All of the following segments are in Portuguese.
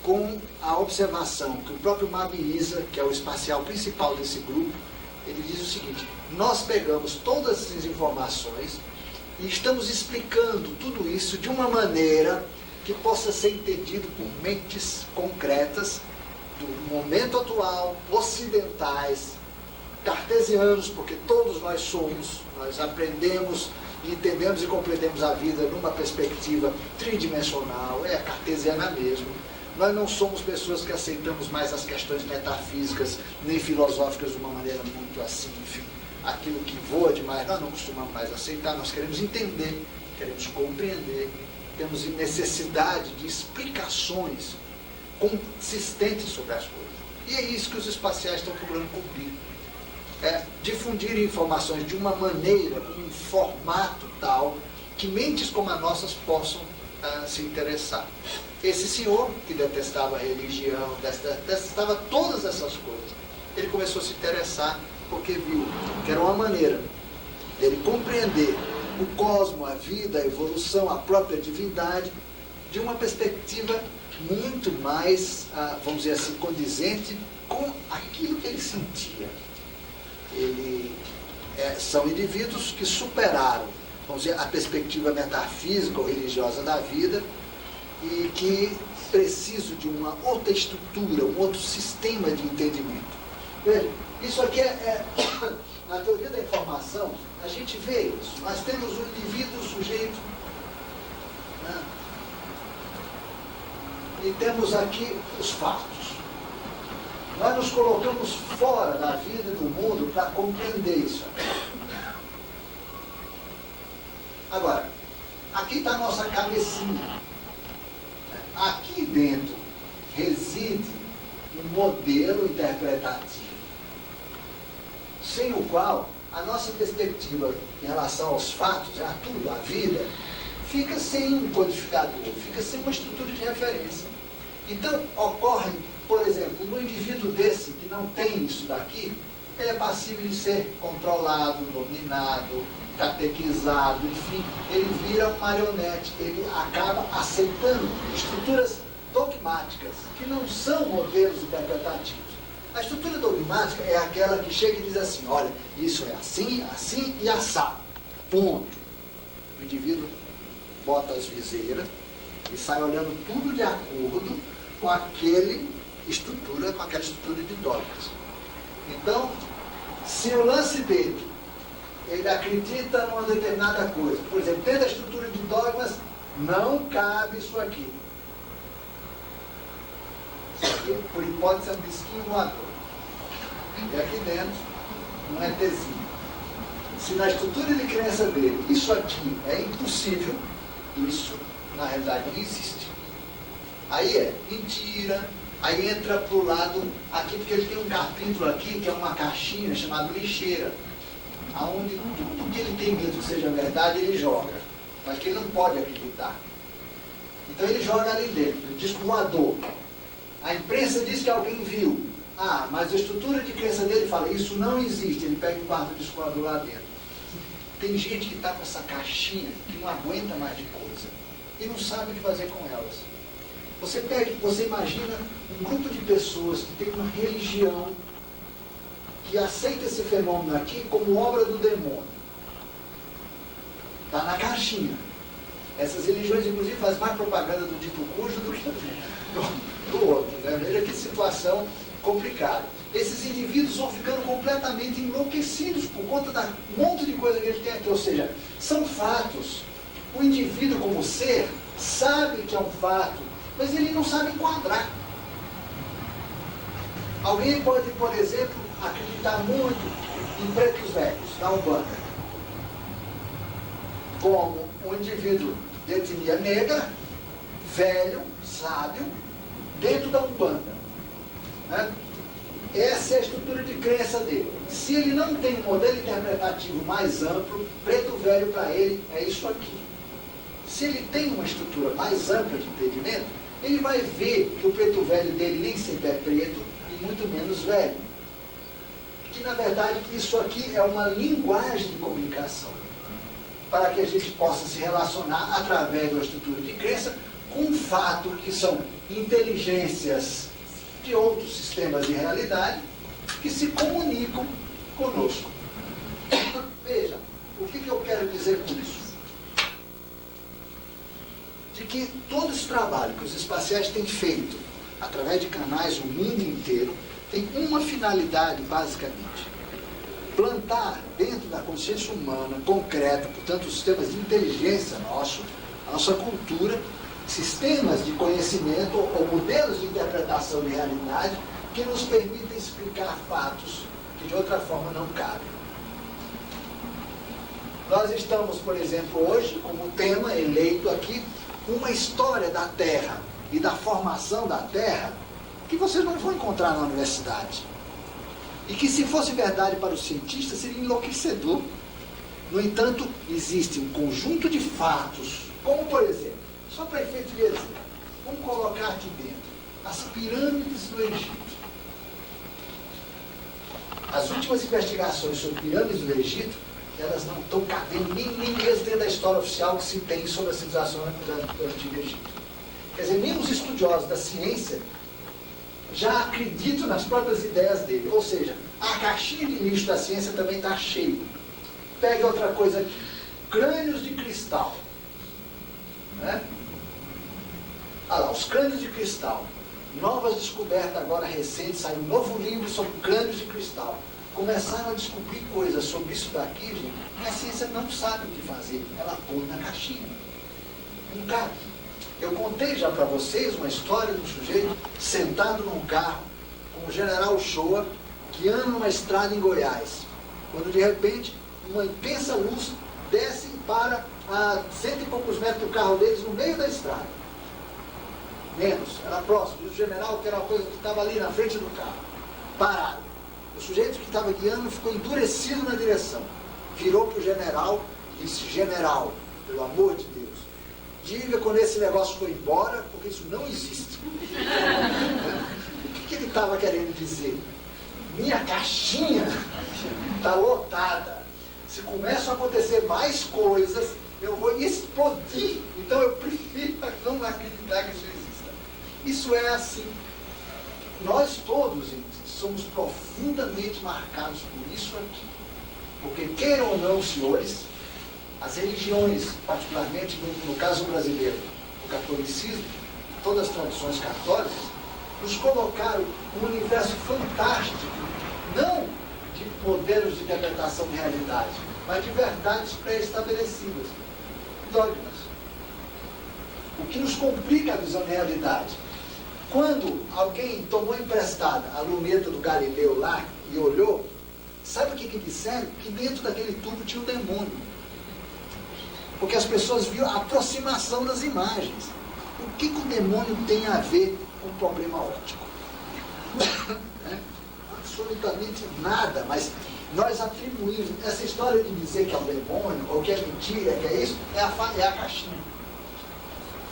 com a observação que o próprio Mabiriza, que é o espacial principal desse grupo, ele diz o seguinte: nós pegamos todas essas informações e estamos explicando tudo isso de uma maneira que possa ser entendido por mentes concretas do momento atual, ocidentais, cartesianos, porque todos nós somos, nós aprendemos, entendemos e compreendemos a vida numa perspectiva tridimensional, é a cartesiana mesmo. Nós não somos pessoas que aceitamos mais as questões metafísicas nem filosóficas de uma maneira muito assim, enfim, aquilo que voa demais, nós não costumamos mais aceitar, nós queremos entender, queremos compreender, temos necessidade de explicações consistentes sobre as coisas. E é isso que os espaciais estão procurando cumprir. Difundir informações de uma maneira, com um formato tal, que mentes como as nossas possam se interessar. Esse senhor, que detestava a religião, detestava todas essas coisas, ele começou a se interessar porque viu que era uma maneira dele compreender o cosmos, a vida, a evolução, a própria divindade, de uma perspectiva muito mais, vamos dizer assim, condizente com aquilo que ele sentia. São indivíduos que superaram, vamos dizer, a perspectiva metafísica ou religiosa da vida e que precisam de uma outra estrutura, um outro sistema de entendimento. Veja, isso aqui na teoria da informação, a gente vê isso. Nós temos o indivíduo, o sujeito, né? E temos aqui os fatos. Nós nos colocamos fora da vida do mundo para compreender isso. Agora, aqui está a nossa cabecinha. Aqui dentro reside um modelo interpretativo, sem o qual a nossa perspectiva em relação aos fatos, a tudo, a vida, fica sem um codificador, fica sem uma estrutura de referência. Então, ocorre, por exemplo, no indivíduo desse que não tem isso daqui, ele é passível de ser controlado, dominado, catequizado, enfim, ele vira um marionete, ele acaba aceitando estruturas dogmáticas, que não são modelos interpretativos. A estrutura dogmática é aquela que chega e diz assim: olha, isso é assim, assim e assado. Ponto. O indivíduo bota as viseiras e sai olhando tudo de acordo com aquela estrutura de dogmas. Então, se o lance dele, ele acredita numa determinada coisa, por exemplo, dentro da estrutura de dogmas, não cabe isso aqui. Isso aqui, por hipótese, é um disquinho voador. E aqui dentro, um ETzinho. Se na estrutura de crença dele, isso aqui é impossível, isso, na realidade, não existe. Aí é mentira, aí entra para o lado, aqui, porque ele tem um capítulo aqui, que é uma caixinha chamada lixeira, onde tudo que ele tem medo que seja verdade, ele joga, mas que ele não pode acreditar. Então ele joga ali dentro, disco voador. A imprensa diz que alguém viu. Mas a estrutura de crença dele fala, isso não existe, ele pega o quarto disco voador lá dentro. Tem gente que está com essa caixinha, que não aguenta mais de coisa, e não sabe o que fazer com elas. Você imagina um grupo de pessoas que tem uma religião que aceita esse fenômeno aqui como obra do demônio. Está na caixinha. Essas religiões, inclusive, fazem mais propaganda do dito cujo do que do outro. Né? Veja que situação complicada. Esses indivíduos vão ficando completamente enlouquecidos por conta da monte de coisa que ele tem aqui. Ou seja, são fatos. O indivíduo, como ser, sabe que é um fato, mas ele não sabe enquadrar. Alguém pode, por exemplo, acreditar muito em pretos velhos, na Umbanda, como um indivíduo de etnia negra, velho, sábio, dentro da Umbanda. Né? Essa é a estrutura de crença dele. Se ele não tem um modelo interpretativo mais amplo, preto velho para ele é isso aqui. Se ele tem uma estrutura mais ampla de entendimento, ele vai ver que o preto velho dele nem sempre é preto e muito menos velho. Que na verdade isso aqui é uma linguagem de comunicação, para que a gente possa se relacionar através da estrutura de crença com um fato que são inteligências de outros sistemas de realidade que se comunicam conosco. Veja, o que eu quero dizer com isso? De que todo esse trabalho que os espaciais têm feito através de canais no mundo inteiro tem uma finalidade, basicamente: plantar dentro da consciência humana concreta, portanto, os sistemas de inteligência nosso, a nossa cultura, sistemas de conhecimento ou modelos de interpretação de realidade que nos permitem explicar fatos que de outra forma não cabem. Nós estamos, por exemplo, hoje, como tema eleito aqui, uma história da Terra e da formação da Terra que vocês não vão encontrar na universidade. E que, se fosse verdade para os cientistas, seria enlouquecedor. No entanto, existe um conjunto de fatos, como, por exemplo, só para efeito de exemplo, vamos colocar aqui dentro as pirâmides do Egito. As últimas investigações sobre pirâmides do Egito, elas não estão cabendo nem mesmo dentro da história oficial que se tem sobre a civilização do Antigo Egito. Quer dizer, nem os estudiosos da ciência já acreditam nas próprias ideias dele. Ou seja, a caixinha de lixo da ciência também está cheia. Pegue outra coisa aqui. Crânios de cristal. Né? Olha lá, os crânios de cristal. Novas descobertas agora recentes, saiu um novo livro sobre crânios de cristal. Começaram a descobrir coisas sobre isso daqui, gente, que a ciência não sabe o que fazer. Ela põe na caixinha. Não cabe. Eu contei já para vocês uma história de um sujeito sentado num carro com o general Shoa, guiando numa estrada em Goiás. Quando de repente, uma intensa luz desce e para a 100 e poucos metros do carro deles no meio da estrada. Menos, era próximo. E o general, que era uma coisa que estava ali na frente do carro, parado. O sujeito que estava guiando ficou endurecido na direção. Virou para o general e disse: general, pelo amor de Deus, diga quando esse negócio for embora, porque isso não existe. O que ele estava querendo dizer? Minha caixinha está lotada. Se começam a acontecer mais coisas, eu vou explodir. Então eu prefiro não acreditar que isso exista. Isso é assim. Nós todos, gente, somos profundamente marcados por isso aqui. Porque, queiram ou não, senhores, as religiões, particularmente no caso brasileiro, o catolicismo, todas as tradições católicas, nos colocaram um universo fantástico, não de modelos de interpretação de realidade, mas de verdades pré-estabelecidas, dogmas. O que nos complica a visão de realidade. Quando alguém tomou emprestada a luneta do Galileu lá e olhou, sabe o que disseram? Que dentro daquele tubo tinha um demônio. Porque as pessoas viam a aproximação das imagens. O que o demônio tem a ver com o problema óptico? Absolutamente nada, mas nós atribuímos essa história de dizer que é o demônio, ou que é mentira, que é isso, é a caixinha.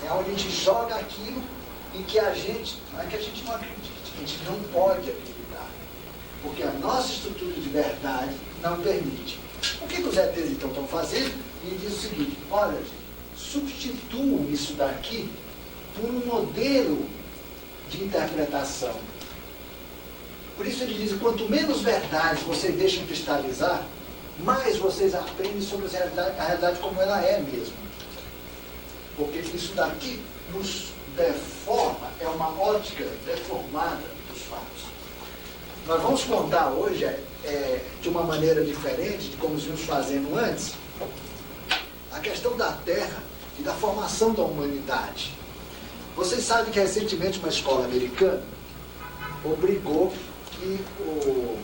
É onde a gente joga aquilo em que a gente, não é que a gente não acredite, a gente não pode acreditar. Porque a nossa estrutura de verdade não permite. O que os ETs então estão fazendo? E diz o seguinte: olha, gente, substituam isso daqui por um modelo de interpretação. Por isso eles dizem: quanto menos verdades vocês deixam cristalizar, mais vocês aprendem sobre a realidade como ela é mesmo. Porque isso daqui nos deforma, é uma ótica deformada dos fatos. Nós vamos contar hoje, de uma maneira diferente de como vimos fazendo antes, a questão da Terra e da formação da humanidade. Vocês sabem que recentemente uma escola americana obrigou que o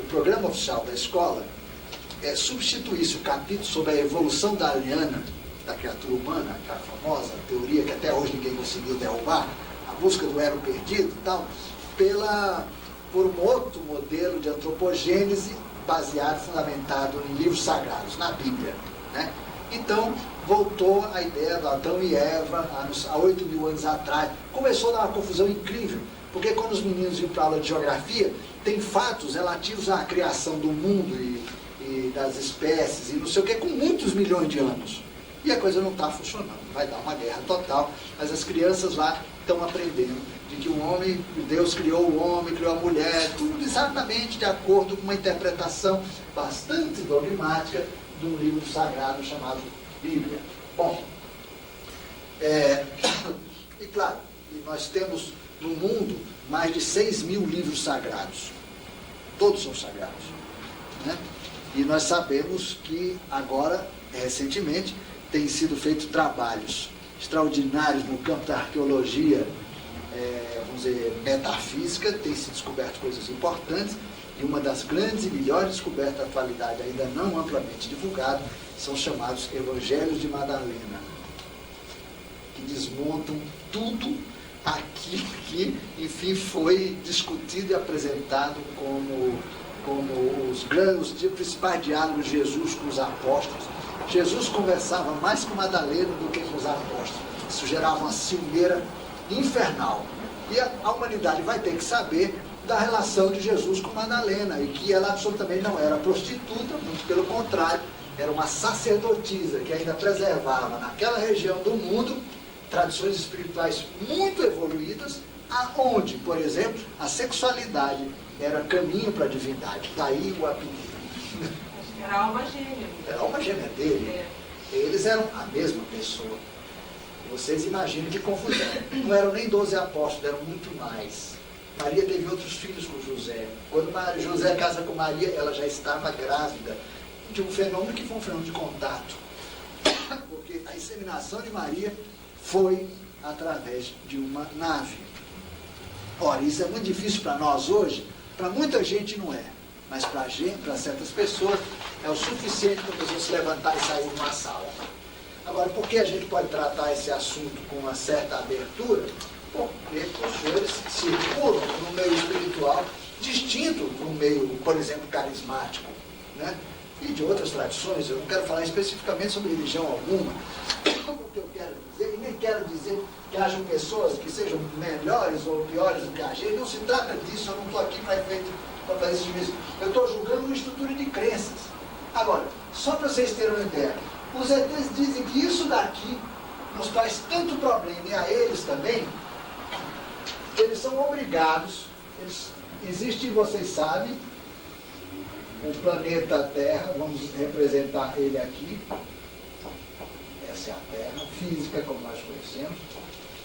programa oficial da escola substituísse o capítulo sobre a evolução darwiniana da criatura humana, aquela famosa teoria que até hoje ninguém conseguiu derrubar, a busca do elo perdido e tal, por um outro modelo de antropogênese baseado, fundamentado em livros sagrados, na Bíblia. Né? Então, voltou a ideia do Adão e Eva, há 8.000 anos atrás. Começou a dar uma confusão incrível, porque quando os meninos iam para a aula de geografia, tem fatos relativos à criação do mundo e das espécies, e não sei o que, com muitos milhões de anos. E a coisa não está funcionando, vai dar uma guerra total, mas as crianças lá estão aprendendo de que o homem, Deus criou o homem, criou a mulher, tudo exatamente de acordo com uma interpretação bastante dogmática de um livro sagrado chamado Bíblia. Bom, e claro, nós temos no mundo mais de 6.000 livros sagrados. Todos são sagrados, né? E nós sabemos que agora, recentemente, têm sido feitos trabalhos extraordinários no campo da arqueologia, vamos dizer, metafísica, tem se descoberto coisas importantes, e uma das grandes e melhores descobertas da atualidade, ainda não amplamente divulgada, são chamados Evangelhos de Madalena, que desmontam tudo aquilo que, enfim, foi discutido e apresentado como os principais diálogos de Jesus com os apóstolos. Jesus conversava mais com Madalena do que com os apóstolos. Isso gerava uma ciumeira infernal. E a humanidade vai ter que saber da relação de Jesus com Madalena, e que ela absolutamente não era prostituta, muito pelo contrário, era uma sacerdotisa que ainda preservava naquela região do mundo tradições espirituais muito evoluídas, aonde, por exemplo, a sexualidade era caminho para a divindade. Daí o apelido. Era a alma gêmea. Era a alma gêmea dele. Eles eram a mesma pessoa. Vocês imaginam que confusão. Não eram nem 12 apóstolos, eram muito mais. Maria teve outros filhos com José. Quando José casa com Maria, ela já estava grávida de um fenômeno que foi um fenômeno de contato. Porque a inseminação de Maria foi através de uma nave. Ora, isso é muito difícil para nós hoje, para muita gente não é, mas para certas pessoas é o suficiente para a pessoa se levantar e sair de uma sala. Agora, por que a gente pode tratar esse assunto com uma certa abertura? Porque os senhores circulam no meio espiritual distinto do meio, por exemplo, carismático, né? E de outras tradições. Eu não quero falar especificamente sobre religião alguma. O que eu quero dizer, e nem quero dizer que hajam pessoas que sejam melhores ou piores do que a gente, não se trata disso, eu não estou aqui para fazer esse juízo. Eu estou julgando uma estrutura de crenças. Agora, só para vocês terem uma ideia, os ETs dizem que isso daqui nos traz tanto problema, e a eles também, que eles são obrigados, existe, vocês sabem, o planeta Terra, vamos representar ele aqui, essa é a Terra, física como nós conhecemos,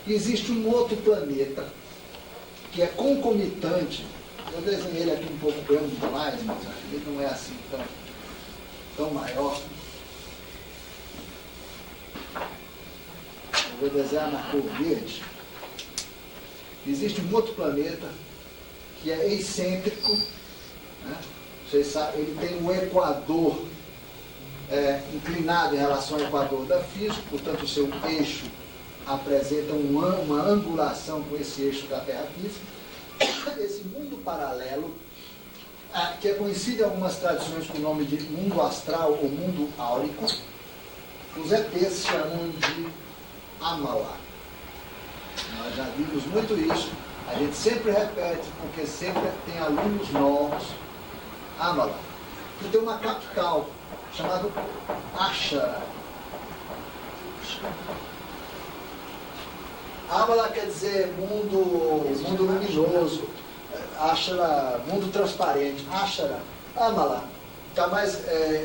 e existe um outro planeta, que é concomitante, eu desenhei ele aqui um pouco grande demais, mas ele não é assim tão maior. Eu vou desenhar na cor verde. Existe um outro planeta que é excêntrico, né? Vocês sabem, ele tem um equador inclinado em relação ao equador da física, portanto o seu eixo apresenta uma angulação com esse eixo da Terra física. Esse mundo paralelo, que é conhecido em algumas tradições com o nome de mundo astral ou mundo áurico, os ETs chamam de Amala. Nós já vimos muito isso, a gente sempre repete, porque sempre tem alunos novos. Amala, que tem uma capital chamada Ashara. Amala quer dizer mundo luminoso, Ashara, mundo transparente. Ashara, Amala, está mais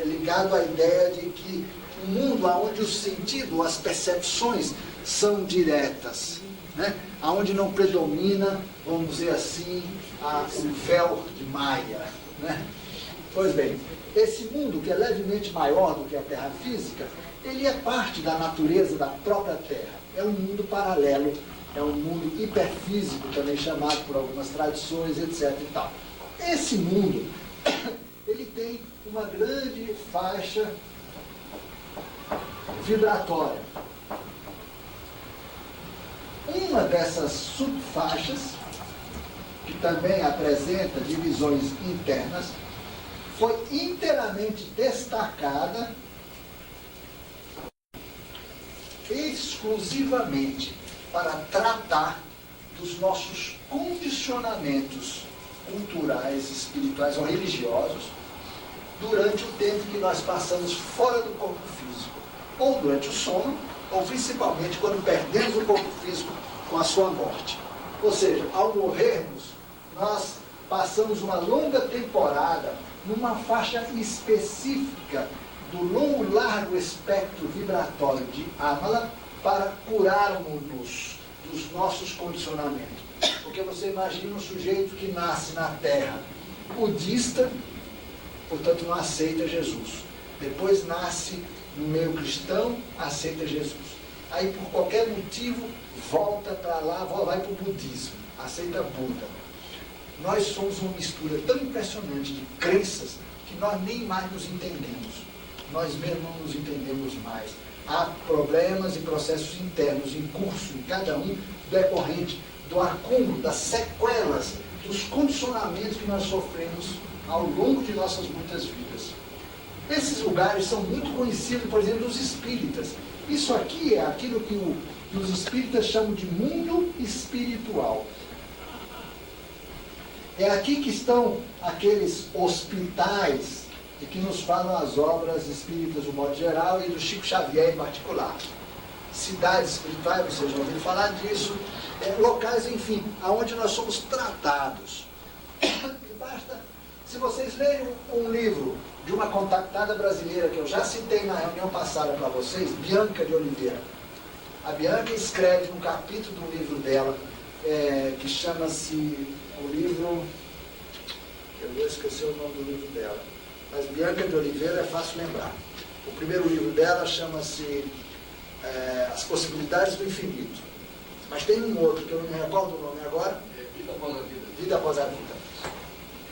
ligado à ideia de que um mundo onde o sentido, as percepções são diretas, né? Onde não predomina, vamos dizer assim, o véu de Maia, né? Pois bem, esse mundo que é levemente maior do que a Terra física, ele é parte da natureza da própria Terra. É um mundo paralelo, é um mundo hiperfísico, também chamado por algumas tradições, etc. e tal. Esse mundo, ele tem uma grande faixa vibratória. Uma dessas subfaixas, que também apresenta divisões internas, foi inteiramente destacada exclusivamente para tratar dos nossos condicionamentos culturais, espirituais ou religiosos durante o tempo que nós passamos fora do corpo físico. ou durante o sono, ou principalmente quando perdemos o corpo físico com a sua morte. Ou seja, ao morrermos, nós passamos uma longa temporada numa faixa específica do largo espectro vibratório de Amala para curarmos-nos dos nossos condicionamentos. Porque você imagina um sujeito que nasce na Terra budista, portanto não aceita Jesus. Depois nasce no meio cristão, aceita Jesus. Aí por qualquer motivo volta para lá, vai para o budismo, aceita Buda. Nós somos uma mistura tão impressionante de crenças que nós nem mais nos entendemos. Nós mesmos não nos entendemos mais. Há problemas e processos internos em curso em cada um, decorrente do acúmulo, das sequelas, dos condicionamentos que nós sofremos ao longo de nossas muitas vidas. Esses lugares são muito conhecidos, por exemplo, dos espíritas. Isso aqui é aquilo que os espíritas chamam de mundo espiritual. É aqui que estão aqueles hospitais de que nos falam as obras espíritas do modo geral e do Chico Xavier em particular. Cidades espirituais, vocês já ouviram falar disso, locais, enfim, aonde nós somos tratados. E basta, se vocês lerem um livro de uma contactada brasileira que eu já citei na reunião passada para vocês, Bianca de Oliveira. A Bianca escreve um capítulo do livro dela, que chama-se o livro, eu vou esquecer o nome do livro dela, mas Bianca de Oliveira é fácil lembrar. O primeiro livro dela chama-se As Possibilidades do Infinito. Mas tem um outro, que eu não me recordo o nome agora. Vida Após a Vida. Vida Após a Vida.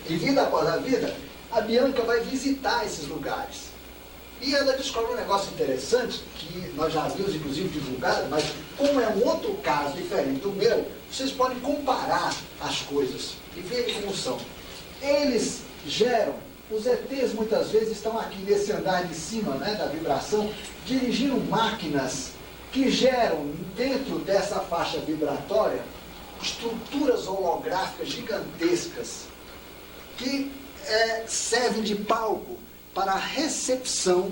E Vida Após a Vida, a Bianca vai visitar esses lugares. E ela descobre um negócio interessante, que nós já vimos, inclusive, divulgado, mas como é um outro caso diferente do meu, vocês podem comparar as coisas e verem como são. Eles geram, os ETs muitas vezes estão aqui nesse andar de cima, né, da vibração, dirigindo máquinas que geram, dentro dessa faixa vibratória, estruturas holográficas gigantescas, que servem de palco para a recepção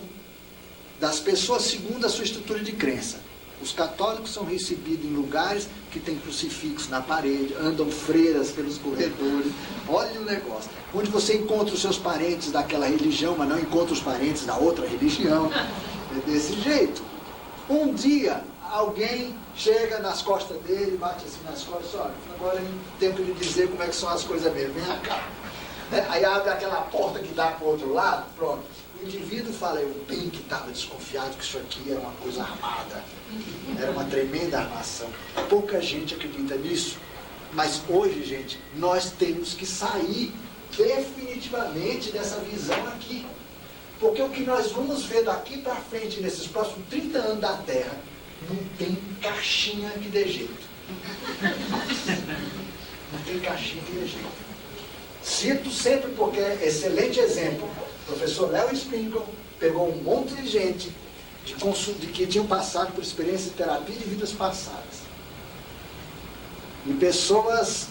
das pessoas segundo a sua estrutura de crença. Os católicos são recebidos em lugares que tem crucifixo na parede, andam freiras pelos corredores, olha o negócio, onde você encontra os seus parentes daquela religião, mas não encontra os parentes da outra religião, é desse jeito. Um dia, alguém chega nas costas dele, bate assim nas costas, olha, agora é tempo de dizer como é que são as coisas mesmo, vem cá. Aí abre aquela porta que dá para o outro lado, pronto. O indivíduo fala, eu bem que estava desconfiado que isso aqui era uma coisa armada. Era uma tremenda armação. Pouca gente acredita nisso. Mas hoje, gente, nós temos que sair definitivamente dessa visão aqui. Porque o que nós vamos ver daqui para frente, nesses próximos 30 anos da Terra, não tem caixinha que dê jeito. Não tem caixinha que dê jeito. Cito sempre porque é excelente exemplo. O professor Léo Springle pegou um monte de gente de que tinham passado por experiência de terapia de vidas passadas. E pessoas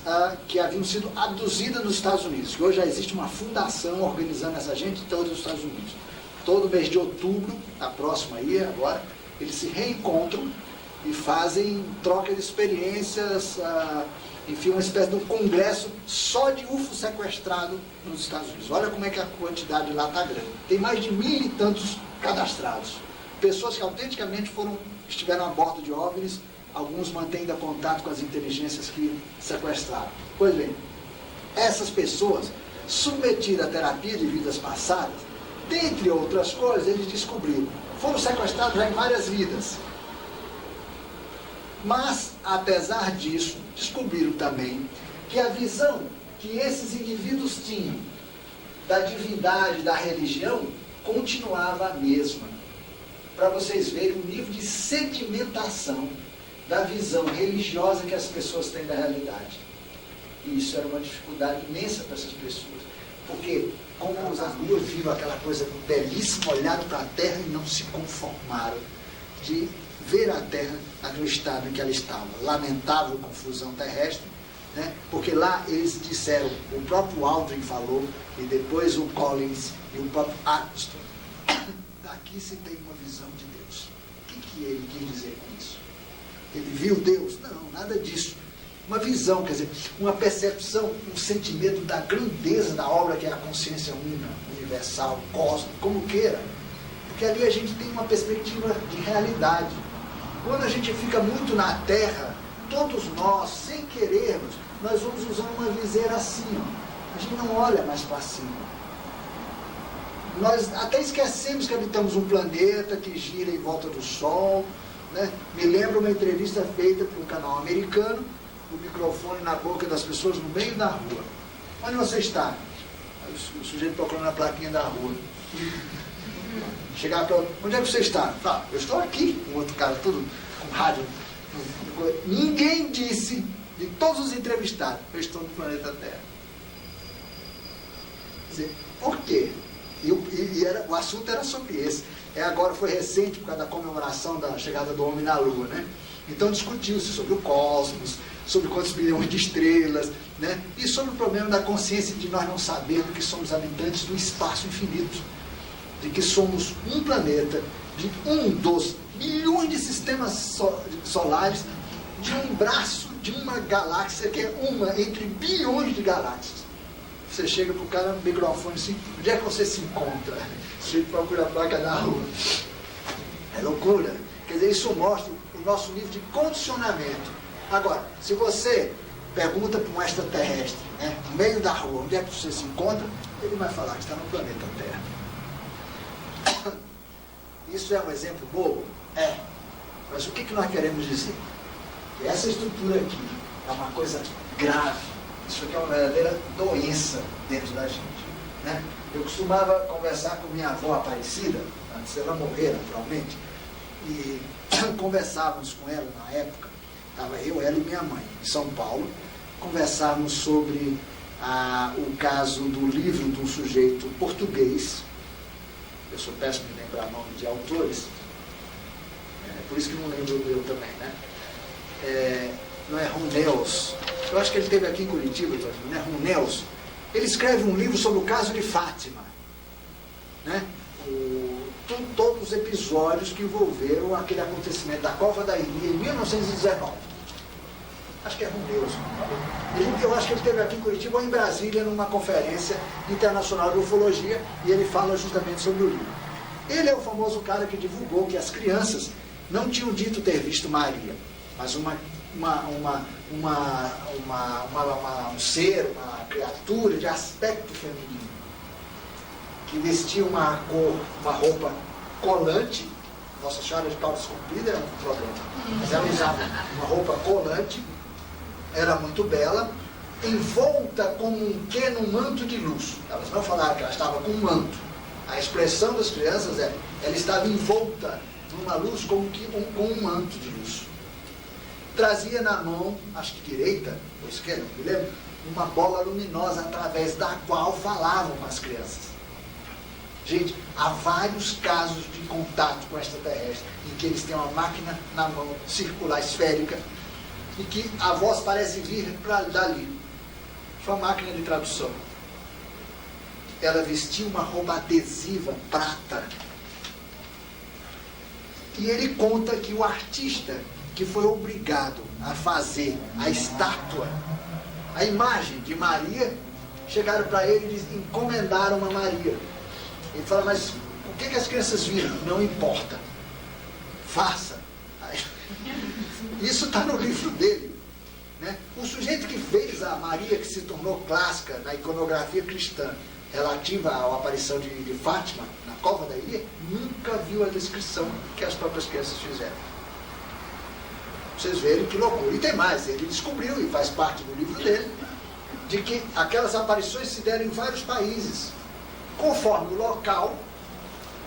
que haviam sido abduzidas nos Estados Unidos. Que hoje já existe uma fundação organizando essa gente toda nos Estados Unidos. Todo mês de outubro, a próxima aí, agora, eles se reencontram e fazem troca de experiências, enfim, uma espécie de um congresso só de UFO sequestrado nos Estados Unidos. Olha como é que a quantidade lá está grande. Tem mais de 1.000 e tantos cadastrados. Pessoas que autenticamente estiveram a bordo de OVNIs, alguns mantêm ainda contato com as inteligências que sequestraram. Pois bem, essas pessoas, submetidas à terapia de vidas passadas, dentre outras coisas, eles descobriram, foram sequestrados já em várias vidas. Mas, apesar disso, descobriram também que a visão que esses indivíduos tinham da divindade, da religião, continuava a mesma. Para vocês verem o nível de sedimentação da visão religiosa que as pessoas têm da realidade. E isso era uma dificuldade imensa para essas pessoas. Porque, como as duas viram aquela coisa belíssima, olharam para a Terra e não se conformaram de ver a Terra no estado em que ela estava. Lamentável confusão terrestre, né? Porque lá eles disseram, o próprio Aldrin falou, e depois o Collins e o próprio Armstrong aqui se tem uma visão de Deus. O que ele quis dizer com isso? Ele viu Deus? Não, nada disso. Uma visão, quer dizer, uma percepção, um sentimento da grandeza da obra que é a consciência una, universal, cósmica, como queira. Porque ali a gente tem uma perspectiva de realidade. Quando a gente fica muito na Terra, todos nós, sem querermos, nós vamos usando uma viseira assim, ó. A gente não olha mais para cima. Nós até esquecemos que habitamos um planeta que gira em volta do Sol, né? Me lembro uma entrevista feita por um canal americano, o microfone na boca das pessoas no meio da rua. Onde você está? O sujeito procurando a plaquinha da rua. Chegar para outro, onde é que você está? Fala, eu estou aqui. Um outro cara, tudo com rádio. Ninguém disse, de todos os entrevistados, eu estou no planeta Terra. Quer dizer, por quê? O assunto era sobre esse. Agora foi recente, por causa da comemoração da chegada do homem na Lua, né? Então discutiu-se sobre o cosmos, sobre quantos bilhões de estrelas, né? E sobre o problema da consciência de nós não sabermos que somos habitantes do espaço infinito, de que somos um planeta, de um dos milhões de sistemas solares, de um braço, de uma galáxia que é uma entre bilhões de galáxias. Você chega para o cara no microfone assim, onde é que você se encontra? Você procura a placa na rua. É loucura. Quer dizer, isso mostra o nosso nível de condicionamento. Agora, se você pergunta para um extraterrestre, né, no meio da rua, onde é que você se encontra, ele vai falar que está no planeta Terra. Isso é um exemplo bobo? É. Mas o que nós queremos dizer? Que essa estrutura aqui é uma coisa grave. Isso aqui é uma verdadeira doença dentro da gente, né? Eu costumava conversar com minha avó Aparecida, antes dela morrer, naturalmente, e conversávamos com ela na época, estava eu, ela e minha mãe, em São Paulo, conversávamos sobre o caso do livro de um sujeito português. Eu sou péssimo em lembrar nome de autores, por isso que não lembro o meu também, né? Não é Runeus, eu acho que ele esteve aqui em Curitiba, não é Runeus. Ele escreve um livro sobre o caso de Fátima, né? Todos os episódios que envolveram aquele acontecimento da Cova da Iria em 1919. Acho que é Runeus. Eu acho que ele esteve aqui em Curitiba ou em Brasília numa conferência internacional de ufologia e ele fala justamente sobre o livro. Ele é o famoso cara que divulgou que as crianças não tinham dito ter visto Maria, mas um ser, uma criatura de aspecto feminino, que vestia uma roupa colante. Nossa Senhora de Calças Compridas era um problema, mas ela usava uma roupa colante, era muito bela, envolta com um pequeno manto de luz. Elas não falaram que ela estava com um manto. A expressão das crianças é, ela estava envolta numa luz com um manto de luz. Trazia na mão, acho que direita, ou esquerda, não me lembro, uma bola luminosa através da qual falavam com as crianças. Gente, há vários casos de contato com extraterrestre em que eles têm uma máquina na mão, circular, esférica, e que a voz parece vir dali. Foi uma máquina de tradução. Ela vestia uma roupa adesiva, prata. E ele conta que o artista que foi obrigado a fazer a estátua, a imagem de Maria, chegaram para ele e encomendaram a Maria. Ele fala, mas o que as crianças viram? Não importa. Faça. Isso está no livro dele, né? O sujeito que fez a Maria, que se tornou clássica na iconografia cristã, relativa à aparição de Fátima, na Cova da Iria, nunca viu a descrição que as próprias crianças fizeram. Vocês verem que loucura. E tem mais, ele descobriu, e faz parte do livro dele, de que aquelas aparições se deram em vários países. Conforme o local,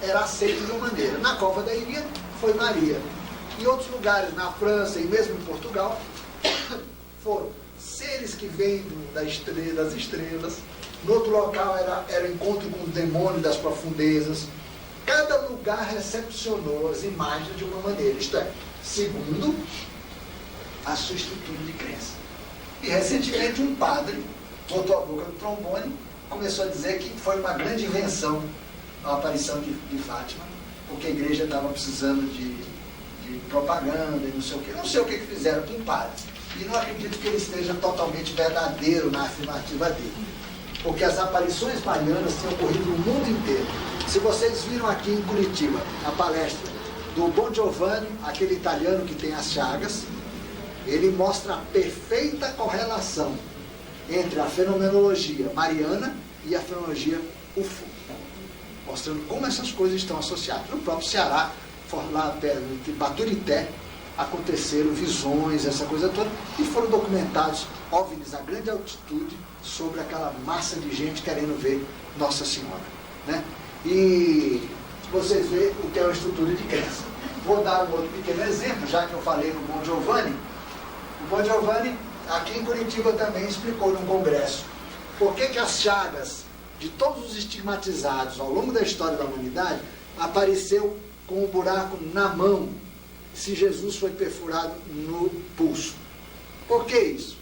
era aceito de uma maneira. Na Cova da Iria, foi Maria. Em outros lugares, na França e mesmo em Portugal, foram seres que vêm das estrelas. No outro local, era encontro com o demônio das profundezas. Cada lugar recepcionou as imagens de uma maneira. Isto é, segundo a sua estrutura de crença. E recentemente um padre botou a boca no trombone, começou a dizer que foi uma grande invenção a aparição de Fátima, porque a igreja estava precisando de propaganda e não sei o que. Não sei o que fizeram com o padre. E não acredito que ele esteja totalmente verdadeiro na afirmativa dele. Porque as aparições marianas têm ocorrido no mundo inteiro. Se vocês viram aqui em Curitiba a palestra do Bon Giovanni, aquele italiano que tem as chagas, ele mostra a perfeita correlação entre a fenomenologia mariana e a fenomenologia UFO, mostrando como essas coisas estão associadas. No próprio Ceará, lá perto de Baturité, aconteceram visões, essa coisa toda, e foram documentados OVNIs a grande altitude sobre aquela massa de gente querendo ver Nossa Senhora, né? E vocês veem o que é uma estrutura de crença. Vou dar um outro pequeno exemplo, já que eu falei no Bon Giovanni. O Bon Giovanni, aqui em Curitiba, também explicou num congresso por que as chagas de todos os estigmatizados ao longo da história da humanidade apareceu com um buraco na mão se Jesus foi perfurado no pulso. Por que isso?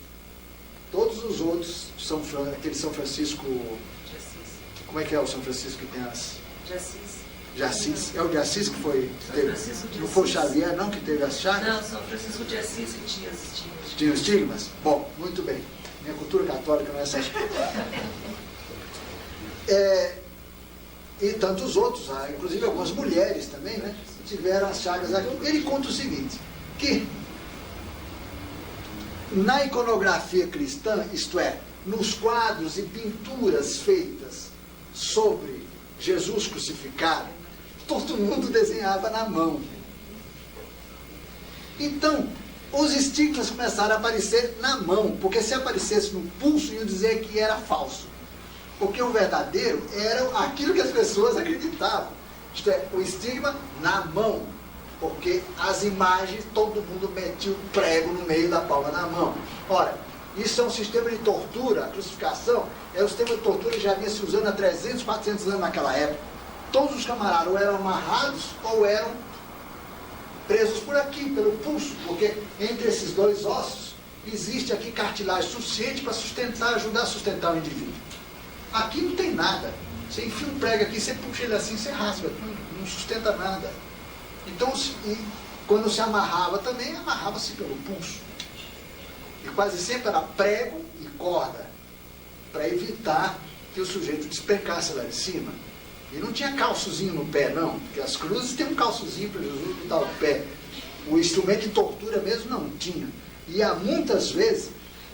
Todos os outros, aquele São Francisco... Como é que é o São Francisco que tem as... de Assis. É o de Assis que foi... Não foi o Xavier, não, que teve as chagas? Não, São Francisco de Assis que tinha os estigmas. Tinha os estigmas? Bom, muito bem. Minha cultura católica não é essas coisas. E tantos outros, inclusive algumas mulheres também, né, tiveram as chagas aqui. Ele conta o seguinte, que na iconografia cristã, isto é, nos quadros e pinturas feitas sobre Jesus crucificado, todo mundo desenhava na mão. Então, os estigmas começaram a aparecer na mão, porque se aparecesse no pulso, iam dizer que era falso. Porque o verdadeiro era aquilo que as pessoas acreditavam. Isto é, o estigma na mão. Porque as imagens, todo mundo metia um prego no meio da palma da mão. Ora, isso é um sistema de tortura, a crucificação é um sistema de tortura que já vinha se usando há 300, 400 anos naquela época. Todos os camaradas ou eram amarrados ou eram presos por aqui, pelo pulso, porque entre esses dois ossos existe aqui cartilagem suficiente para sustentar, ajudar a sustentar o indivíduo. Aqui não tem nada. Você enfia um prego aqui, você puxa ele assim, você rasga, não sustenta nada. Então, quando se amarrava também, amarrava-se pelo pulso. E quase sempre era prego e corda, para evitar que o sujeito despencasse lá de cima. E não tinha calçozinho no pé, não, porque as cruzes têm um calçozinho para Jesus botar o pé. O instrumento de tortura mesmo não tinha. E há muitas vezes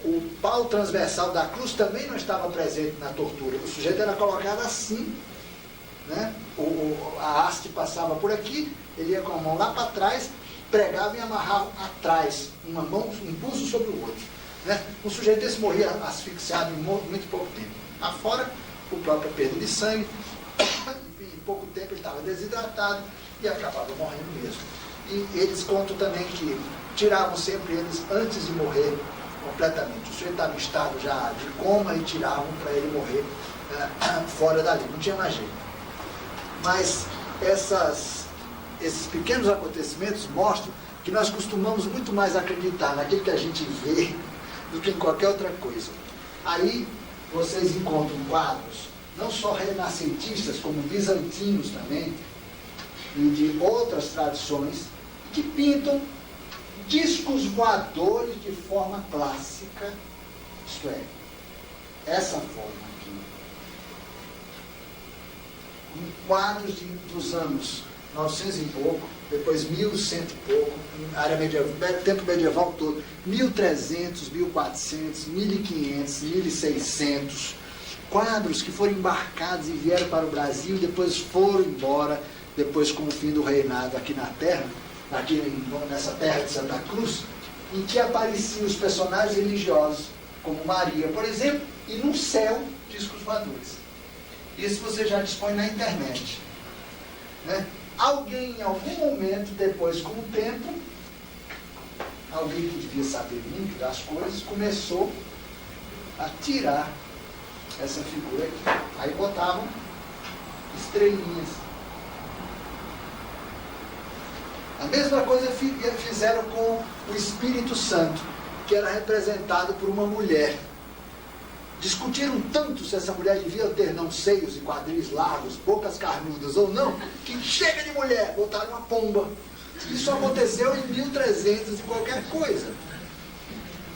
o pau transversal da cruz também não estava presente na tortura. O sujeito era colocado assim, né? A haste passava por aqui, ele ia com a mão lá para trás, pregava e amarrava atrás, uma mão, um pulso sobre o outro, né? Um sujeito desse morria asfixiado em muito pouco tempo. Afora o próprio perda de sangue, em pouco tempo ele estava desidratado e acabava morrendo mesmo. E eles contam também que tiravam sempre eles antes de morrer completamente. O sujeito estava em estado já de coma e tiravam para ele morrer fora dali, não tinha mais jeito. Mas esses pequenos acontecimentos mostram que nós costumamos muito mais acreditar naquilo que a gente vê do que em qualquer outra coisa. Aí vocês encontram quadros, não só renascentistas, como bizantinos também, e de outras tradições, que pintam discos voadores de forma clássica, isto é, essa forma aqui, em quadros dos anos 900 e pouco, depois 1100 e pouco, área medieval, tempo medieval todo, 1300, 1400, 1500, 1600, quadros que foram embarcados e vieram para o Brasil, depois foram embora, depois com o fim do reinado aqui na Terra, aqui nessa terra de Santa Cruz, em que apareciam os personagens religiosos, como Maria, por exemplo, e no céu, discos voadores. Isso você já dispõe na internet, né? Alguém, em algum momento, depois, com o tempo, alguém que devia saber muito das coisas, começou a tirar essa figura aqui. Aí botavam estrelinhas. A mesma coisa fizeram com o Espírito Santo, que era representado por uma mulher. discutiram tanto se essa mulher devia ter não seios e quadris largos, bocas carnudas ou não, que chega de mulher, botaram uma pomba. Isso aconteceu em 1300 e qualquer coisa.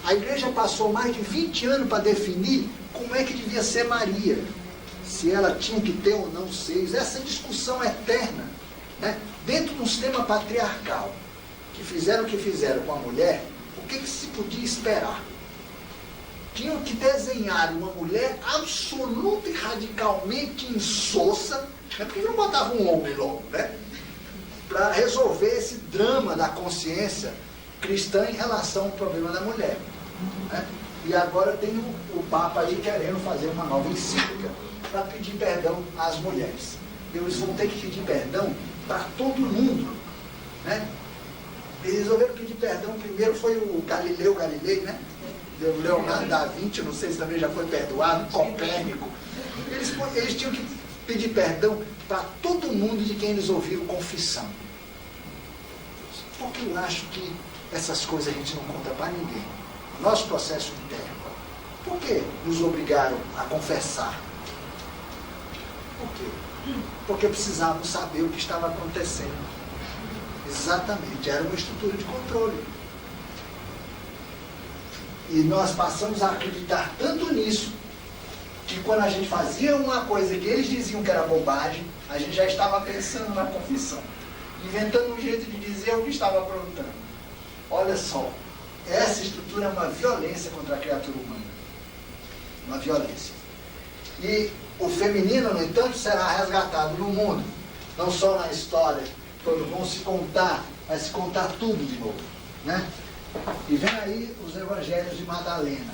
A igreja passou mais de 20 anos para definir como é que devia ser Maria, se ela tinha que ter ou não seios. Essa discussão eterna, né? Dentro de um sistema patriarcal, que fizeram o que fizeram com a mulher, o que se podia esperar? Tinham que desenhar uma mulher absoluta e radicalmente insossa, né? Por que não botavam um homem logo, né? Para resolver esse drama da consciência cristã em relação ao problema da mulher, né? E agora tem o Papa aí querendo fazer uma nova encíclica para pedir perdão às mulheres. Eles vão ter que pedir perdão para todo mundo, né? Eles resolveram pedir perdão. Primeiro foi o Galileu Galilei, né? O Leonardo da Vinci, não sei se também já foi perdoado, Copérnico. Eles tinham que pedir perdão para todo mundo de quem eles ouviram confissão. Porque eu acho que essas coisas a gente não conta para ninguém. Nosso processo interno. Por que nos obrigaram a confessar? Por quê? Porque precisávamos saber o que estava acontecendo. Exatamente, era uma estrutura de controle. E nós passamos a acreditar tanto nisso, que quando a gente fazia uma coisa que eles diziam que era bobagem, a gente já estava pensando na confissão, inventando um jeito de dizer o que estava aprontando. Olha só, essa estrutura é uma violência contra a criatura humana. Uma violência. E o feminino, no entanto, será resgatado no mundo, não só na história, quando vão se contar, vai se contar tudo de novo, né? E vem aí os evangelhos de Madalena,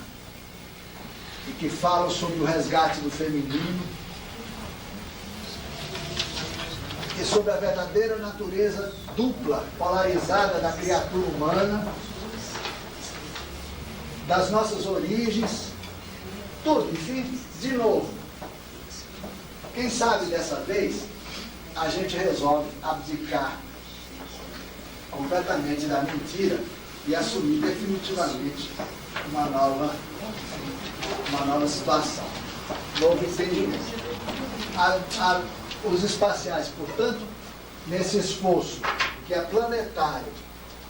e que falam sobre o resgate do feminino e sobre a verdadeira natureza dupla, polarizada da criatura humana, das nossas origens, tudo, enfim, de novo. Quem sabe dessa vez a gente resolve abdicar completamente da mentira e assumir definitivamente uma nova situação, novo entendimento. Os espaciais, portanto, nesse esforço que é planetário,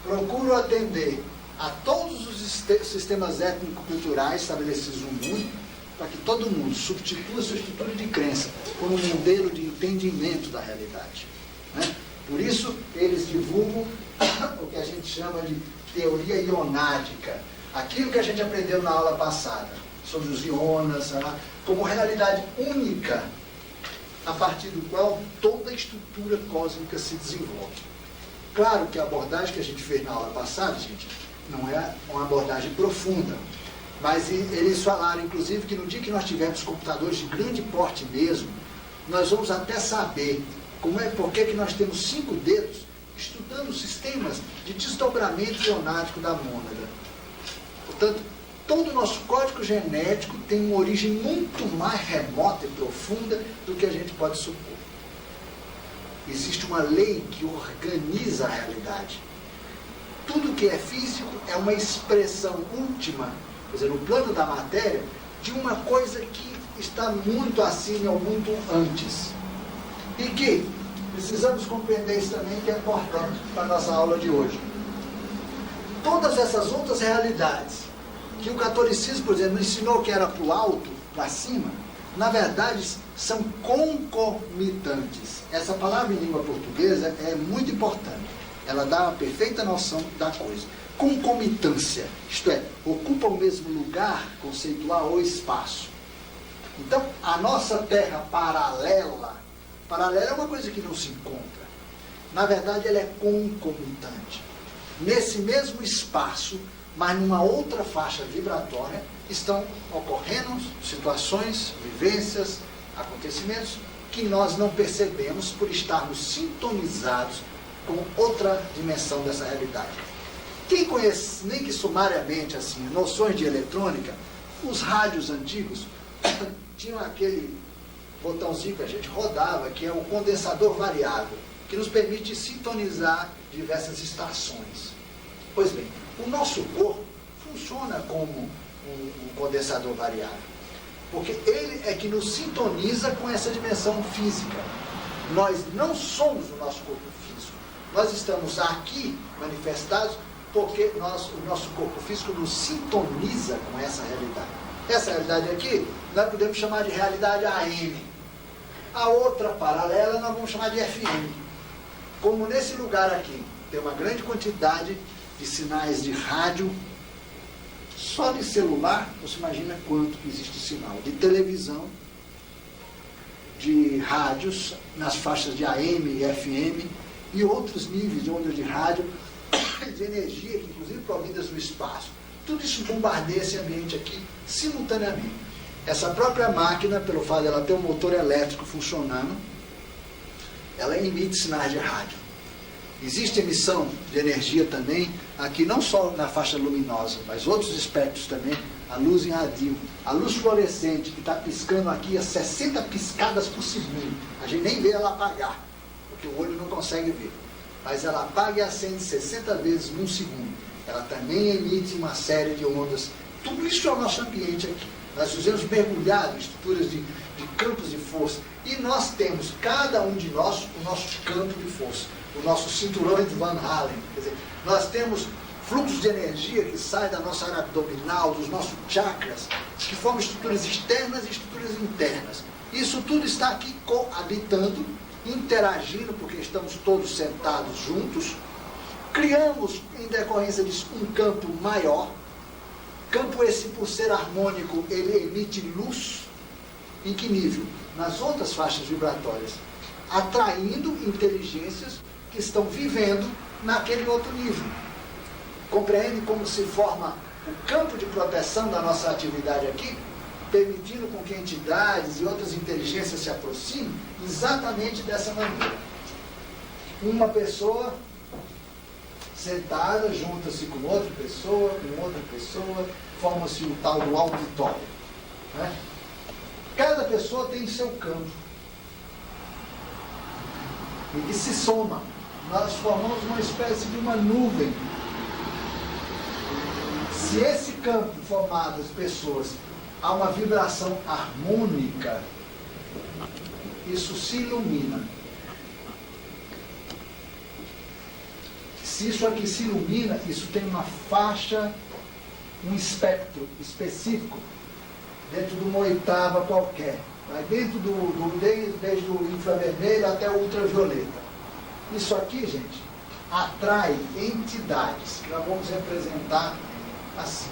procuram atender a todos os sistemas étnico-culturais estabelecidos no mundo, para que todo mundo substitua sua estrutura de crença por um modelo de entendimento da realidade, né? Por isso, eles divulgam o que a gente chama de teoria ionádica, aquilo que a gente aprendeu na aula passada, sobre os ionas, como realidade única, a partir do qual toda a estrutura cósmica se desenvolve. Claro que a abordagem que a gente fez na aula passada, gente, não é uma abordagem profunda, mas eles falaram, inclusive, que no dia que nós tivermos computadores de grande porte mesmo, nós vamos até saber por que nós temos 5 dedos estudando sistemas de desdobramento ionático da mônada. Portanto, todo o nosso código genético tem uma origem muito mais remota e profunda do que a gente pode supor. Existe uma lei que organiza a realidade. Tudo que é físico é uma expressão última, quer dizer, no plano da matéria, de uma coisa que está muito acima ou muito antes. E que precisamos compreender isso também, que é importante para a nossa aula de hoje. Todas essas outras realidades que o catolicismo, por exemplo, ensinou que era para o alto, para cima, na verdade são concomitantes. Essa palavra em língua portuguesa é muito importante. Ela dá uma perfeita noção da coisa. Concomitância, isto é, ocupa o mesmo lugar conceitual ou espaço. Então, a nossa Terra paralela é uma coisa que não se encontra. Na verdade, ela é concomitante. Nesse mesmo espaço, mas numa outra faixa vibratória, estão ocorrendo situações, vivências, acontecimentos que nós não percebemos por estarmos sintonizados com outra dimensão dessa realidade. Quem conhece, nem que sumariamente, assim, noções de eletrônica, os rádios antigos tinham aquele botãozinho que a gente rodava, que é o condensador variável, que nos permite sintonizar diversas estações. Pois bem, o nosso corpo funciona como um condensador variável. porque ele é que nos sintoniza com essa dimensão física. Nós não somos o nosso corpo físico. Nós estamos aqui manifestados porque o nosso corpo físico nos sintoniza com essa realidade. Essa realidade aqui, nós podemos chamar de realidade AM. A outra paralela nós vamos chamar de FM. Como nesse lugar aqui tem uma grande quantidade de sinais de rádio, só de celular, você imagina quanto que existe sinal. De televisão, de rádios, nas faixas de AM e FM, e outros níveis de ondas de rádio, de energia, que inclusive provindas do espaço. Tudo isso bombardeia esse ambiente aqui simultaneamente. Essa própria máquina, pelo fato de ela ter um motor elétrico funcionando, ela emite sinais de rádio. Existe emissão de energia também, aqui não só na faixa luminosa, mas outros espectros também, a luz em radio, a luz fluorescente, que está piscando aqui a 60 piscadas por segundo. A gente nem vê ela apagar, porque o olho não consegue ver. Mas ela apaga e acende 60 vezes num segundo. Ela também emite uma série de ondas. Tudo isso é o nosso ambiente aqui. Nós fizemos mergulhado em estruturas de campos de força. E nós temos, cada um de nós, o nosso campo de força. O nosso cinturão de Van Halen. Quer dizer, nós temos fluxos de energia que saem da nossa área abdominal, dos nossos chakras, que formam estruturas externas e estruturas internas. Isso tudo está aqui coabitando, interagindo, porque estamos todos sentados juntos. Criamos, em decorrência disso, um campo maior. Campo esse, por ser harmônico, ele emite luz. Em que nível? Nas outras faixas vibratórias, atraindo inteligências que estão vivendo naquele outro nível. Compreende como se forma o campo de proteção da nossa atividade aqui, permitindo com que entidades e outras inteligências se aproximem exatamente dessa maneira. Uma pessoa sentada, junta-se com outra pessoa, forma-se o tal do auditório. Né? Cada pessoa tem seu campo. E que se soma. Nós formamos uma espécie de uma nuvem. Se esse campo formado das pessoas há uma vibração harmônica, isso se ilumina. Se isso aqui se ilumina, isso tem uma faixa, um espectro específico, dentro de uma oitava qualquer. Vai dentro desde o infravermelho até o ultravioleta. Isso aqui, gente, atrai entidades que nós vamos representar assim.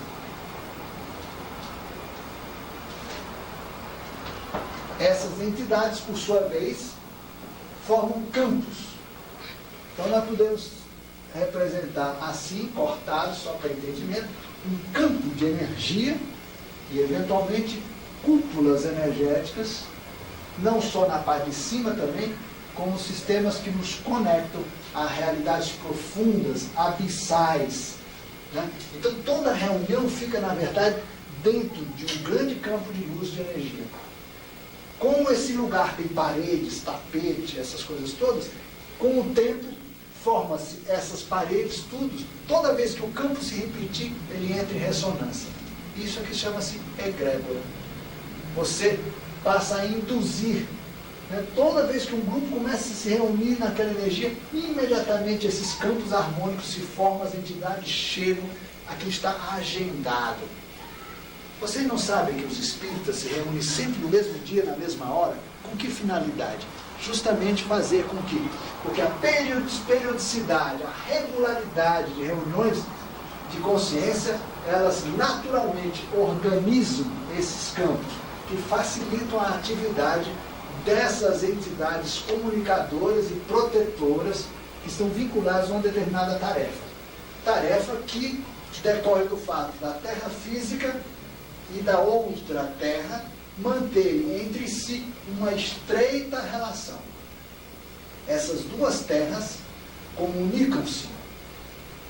Essas entidades, por sua vez, formam campos. Então nós podemos representar assim, cortado, só para entendimento, um campo de energia e, eventualmente, cúpulas energéticas, não só na parte de cima também, como sistemas que nos conectam a realidades profundas, abissais. Né? Então toda a reunião fica, na verdade, dentro de um grande campo de luz de energia. Como esse lugar tem paredes, tapete, essas coisas todas, com o tempo forma-se essas paredes, tudo. Toda vez que o campo se repetir, ele entra em ressonância. Isso aqui chama-se egrégora. Você passa a induzir. Né? Toda vez que um grupo começa a se reunir naquela energia, imediatamente esses campos harmônicos se formam, as entidades chegam, aquilo está agendado. Vocês não sabem que os espíritas se reúnem sempre no mesmo dia, na mesma hora? Com que finalidade? Justamente fazer com que, porque a periodicidade, a regularidade de reuniões de consciência, elas naturalmente organizam esses campos, que facilitam a atividade dessas entidades comunicadoras e protetoras que estão vinculadas a uma determinada tarefa. Tarefa que decorre do fato da Terra física e da outra Terra manterem entre si uma estreita relação. Essas duas terras comunicam-se,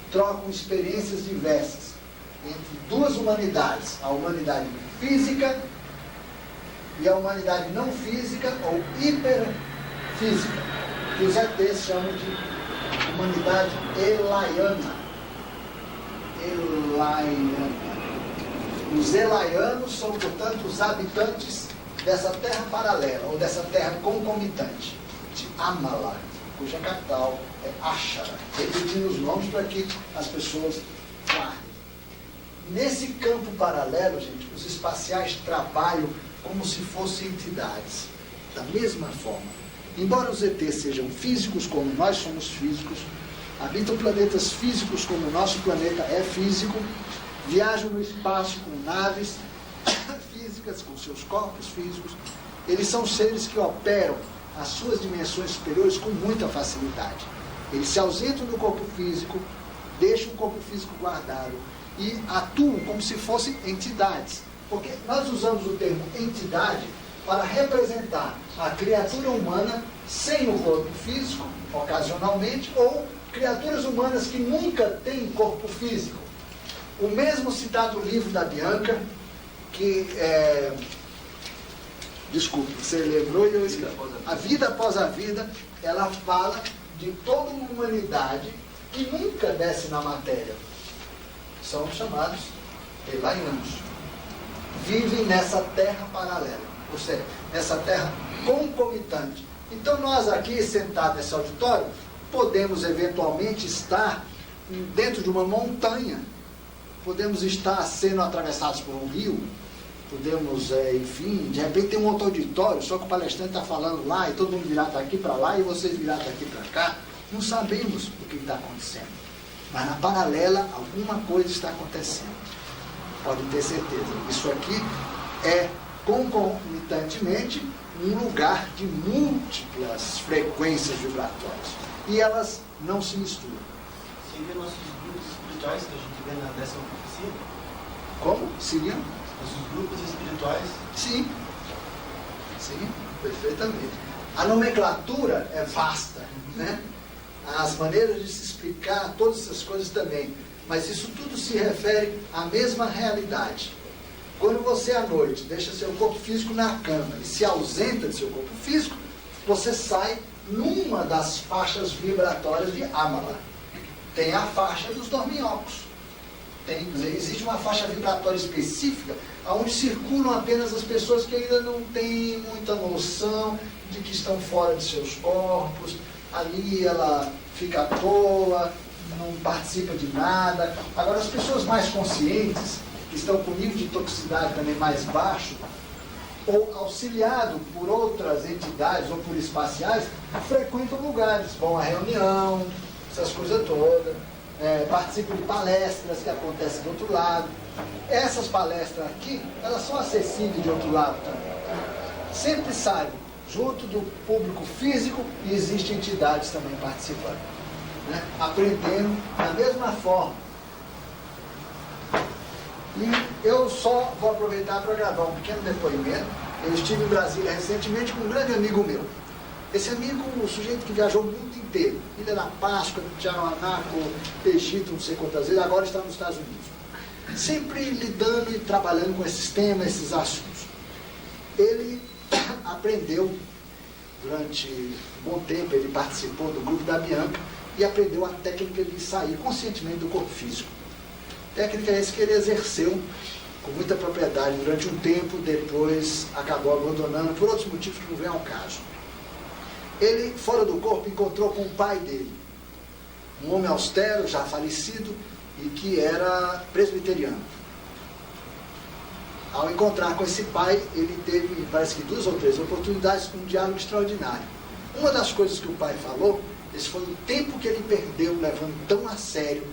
trocam experiências diversas entre duas humanidades, a humanidade física e a humanidade não física ou hiperfísica, que os ETs chamam de humanidade elaiana. Os elaianos são, portanto, os habitantes dessa terra paralela, ou dessa terra concomitante, de Amala, cuja capital é Ashara. Repetindo os nomes para que as pessoas guardem. Nesse campo paralelo, gente, os espaciais trabalham como se fossem entidades. Da mesma forma, embora os ETs sejam físicos como nós somos físicos, habitam planetas físicos como o nosso planeta é físico, viajam no espaço com naves físicas, com seus corpos físicos, eles são seres que operam as suas dimensões superiores com muita facilidade. Eles se ausentam do corpo físico, deixam o corpo físico guardado e atuam como se fossem entidades. Porque nós usamos o termo entidade para representar a criatura humana sem o corpo físico, ocasionalmente, ou criaturas humanas que nunca têm corpo físico. O mesmo citado no livro da Bianca, que desculpe, você lembrou e eu escrevi. A vida após a vida, ela fala de toda uma humanidade que nunca desce na matéria. São chamados elaianos. Vivem nessa terra paralela, ou seja, nessa terra concomitante. Então nós aqui, sentados nesse auditório, podemos eventualmente estar dentro de uma montanha, podemos estar sendo atravessados por um rio, podemos, enfim, de repente tem um outro auditório, só que o palestrante está falando lá e todo mundo virado daqui para lá e vocês virados daqui para cá. Não sabemos o que está acontecendo, mas na paralela alguma coisa está acontecendo. Podem ter certeza. Isso aqui é concomitantemente um lugar de múltiplas frequências vibratórias. E elas não se misturam. Seriam nossos grupos espirituais que a gente vê na 10ª profecia? Como? Seriam? Nossos grupos espirituais? Sim. Sim, perfeitamente. A nomenclatura é vasta, né? As maneiras de se explicar todas essas coisas também. Mas isso tudo se refere à mesma realidade. Quando você à noite deixa seu corpo físico na cama e se ausenta de seu corpo físico, você sai numa das faixas vibratórias de Amala. Tem a faixa dos dorminhocos. Existe uma faixa vibratória específica onde circulam apenas as pessoas que ainda não têm muita noção de que estão fora de seus corpos. Ali ela fica à toa, não participa de nada. Agora, as pessoas mais conscientes, que estão com nível de toxicidade também mais baixo, ou auxiliado por outras entidades ou por espaciais, frequentam lugares, vão à reunião, essas coisas todas, participam de palestras que acontecem do outro lado. Essas palestras aqui, elas são acessíveis de outro lado também. Sempre saibam, junto do público físico, e existem entidades também participando, né? Aprendendo da mesma forma. E eu só vou aproveitar para gravar um pequeno depoimento. Eu estive em Brasília recentemente com um grande amigo meu. Esse amigo, um sujeito que viajou o mundo inteiro. Ilha da Páscoa, Tiahuanaco, Egito, não sei quantas vezes, agora está nos Estados Unidos. Sempre lidando e trabalhando com esses temas, esses assuntos. Ele aprendeu, durante um bom tempo, ele participou do grupo da Bianca e aprendeu a técnica de sair conscientemente do corpo físico. Técnica essa que ele exerceu com muita propriedade durante um tempo, depois acabou abandonando por outros motivos que não vem ao caso. Ele, fora do corpo, encontrou com o pai dele, um homem austero, já falecido, e que era presbiteriano. Ao encontrar com esse pai, ele teve, parece que 2 ou 3 oportunidades, um diálogo extraordinário. Uma das coisas que o pai falou, esse foi o tempo que ele perdeu levando tão a sério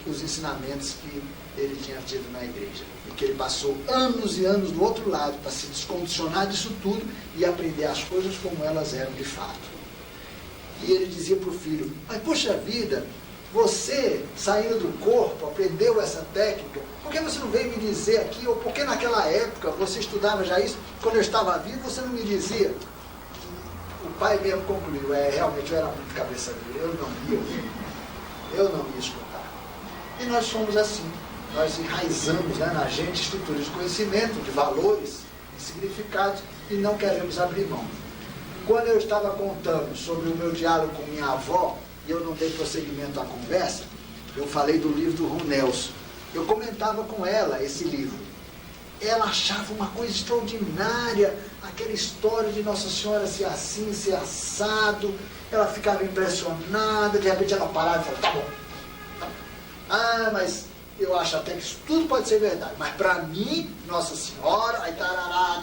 os ensinamentos que ele tinha tido na igreja. E que ele passou anos e anos do outro lado para se descondicionar disso tudo e aprender as coisas como elas eram de fato. E ele dizia para o filho: mas poxa vida, você saindo do corpo, aprendeu essa técnica, por que você não veio me dizer aqui, ou por que naquela época você estudava já isso, quando eu estava vivo você não me dizia? O pai mesmo concluiu: realmente eu era muito cabeça dura, eu não ia escutar. E nós somos assim, nós enraizamos, né, na gente estruturas de conhecimento, de valores, de significados, e não queremos abrir mão. Quando eu estava contando sobre o meu diálogo com minha avó, e eu não dei prosseguimento à conversa, eu falei do livro do Ron Nelson. Eu comentava com ela esse livro. ela achava uma coisa extraordinária, aquela história de Nossa Senhora ser assim, ser assado. Ela ficava impressionada, de repente ela parava e falava, tá bom. Ah, mas eu acho até que isso tudo pode ser verdade, mas para mim, Nossa Senhora, aí tarará,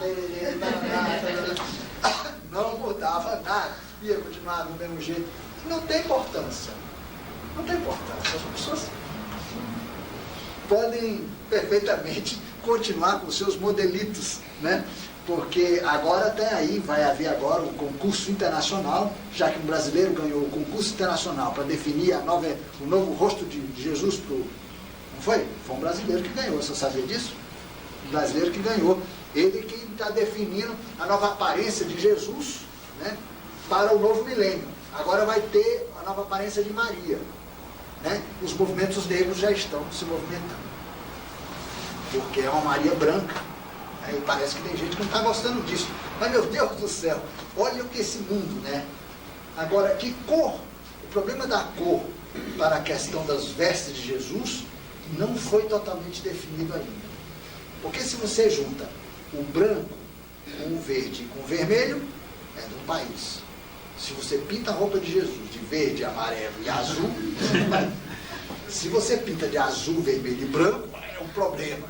não mudava nada, ia continuar do mesmo jeito. Não tem importância. Não tem importância. As pessoas podem perfeitamente continuar com seus modelitos, né? Porque agora até aí vai haver agora um concurso internacional, já que um brasileiro ganhou o concurso internacional para definir o novo rosto de Jesus pro. Não foi? Foi um brasileiro que ganhou, você sabia disso? Um brasileiro que ganhou. Ele que está definindo a nova aparência de Jesus, né, para o novo milênio. Agora vai ter a nova aparência de Maria, né? Os movimentos negros já estão se movimentando, porque é uma Maria branca, né? E parece que tem gente que não está gostando disso. Mas, meu Deus do céu, olha o que esse mundo, né? Agora, que cor? O problema da cor para a questão das vestes de Jesus não foi totalmente definido ainda. Porque se você junta o branco com o verde e com o vermelho, é de um país. Se você pinta a roupa de Jesus de verde, amarelo e azul, se você pinta de azul, vermelho e branco, é um problema.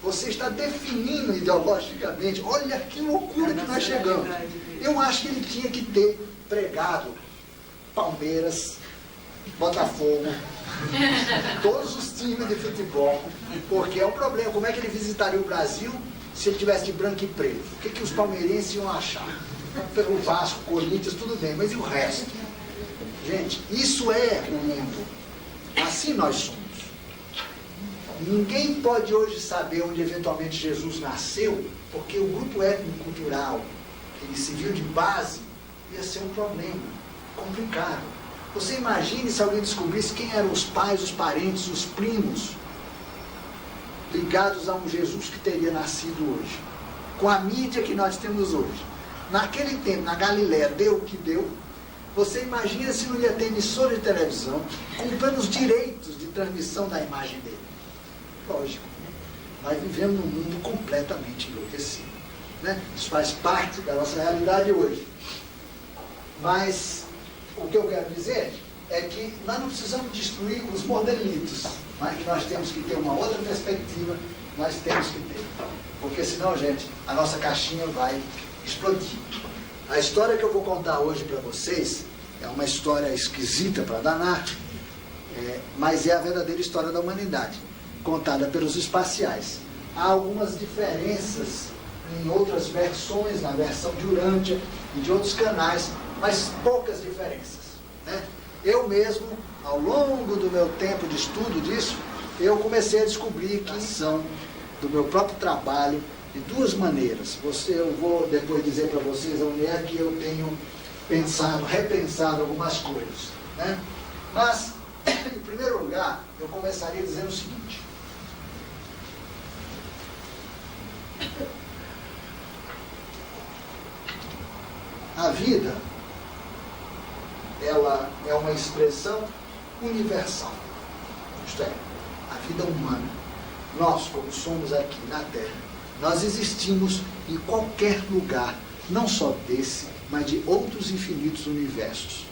Você está definindo ideologicamente. Olha que loucura que nós chegamos. Eu acho que ele tinha que ter pregado Palmeiras, Botafogo, todos os times de futebol, porque é um problema. Como é que ele visitaria o Brasil se ele tivesse de branco e preto? O que os palmeirenses iam achar? Pelo Vasco, Corinthians, tudo bem, mas e o resto? Gente, isso é o mundo. Assim nós somos. Ninguém pode hoje saber onde eventualmente Jesus nasceu, porque o grupo étnico-cultural que ele se viu de base ia ser um problema complicado. Você imagine se alguém descobrisse quem eram os pais, os parentes, os primos ligados a um Jesus que teria nascido hoje, com a mídia que nós temos hoje. Naquele tempo, na Galiléia, deu o que deu. Você imagina se não ia ter emissora de televisão comprando os direitos de transmissão da imagem dele. Lógico, nós vivemos num mundo completamente enlouquecido, né? Isso faz parte da nossa realidade hoje. Mas o que eu quero dizer é que nós não precisamos destruir os modelitos, mas que nós temos que ter uma outra perspectiva, nós temos que ter. Porque senão, gente, a nossa caixinha vai explodir. A história que eu vou contar hoje para vocês é uma história esquisita para danar, mas é a verdadeira história da humanidade, contada pelos espaciais. Há algumas diferenças em outras versões, na versão de Urântia e de outros canais, mas poucas diferenças, né? Eu mesmo, ao longo do meu tempo de estudo disso, eu comecei a descobrir que são do meu próprio trabalho de duas maneiras. Eu vou depois dizer para vocês onde é que eu tenho pensado, repensado algumas coisas, né? Mas, em primeiro lugar, eu começaria dizendo o seguinte: a vida, ela é uma expressão universal. Isto é, a vida humana. Nós, como somos aqui na Terra, nós existimos em qualquer lugar, não só desse, mas de outros infinitos universos.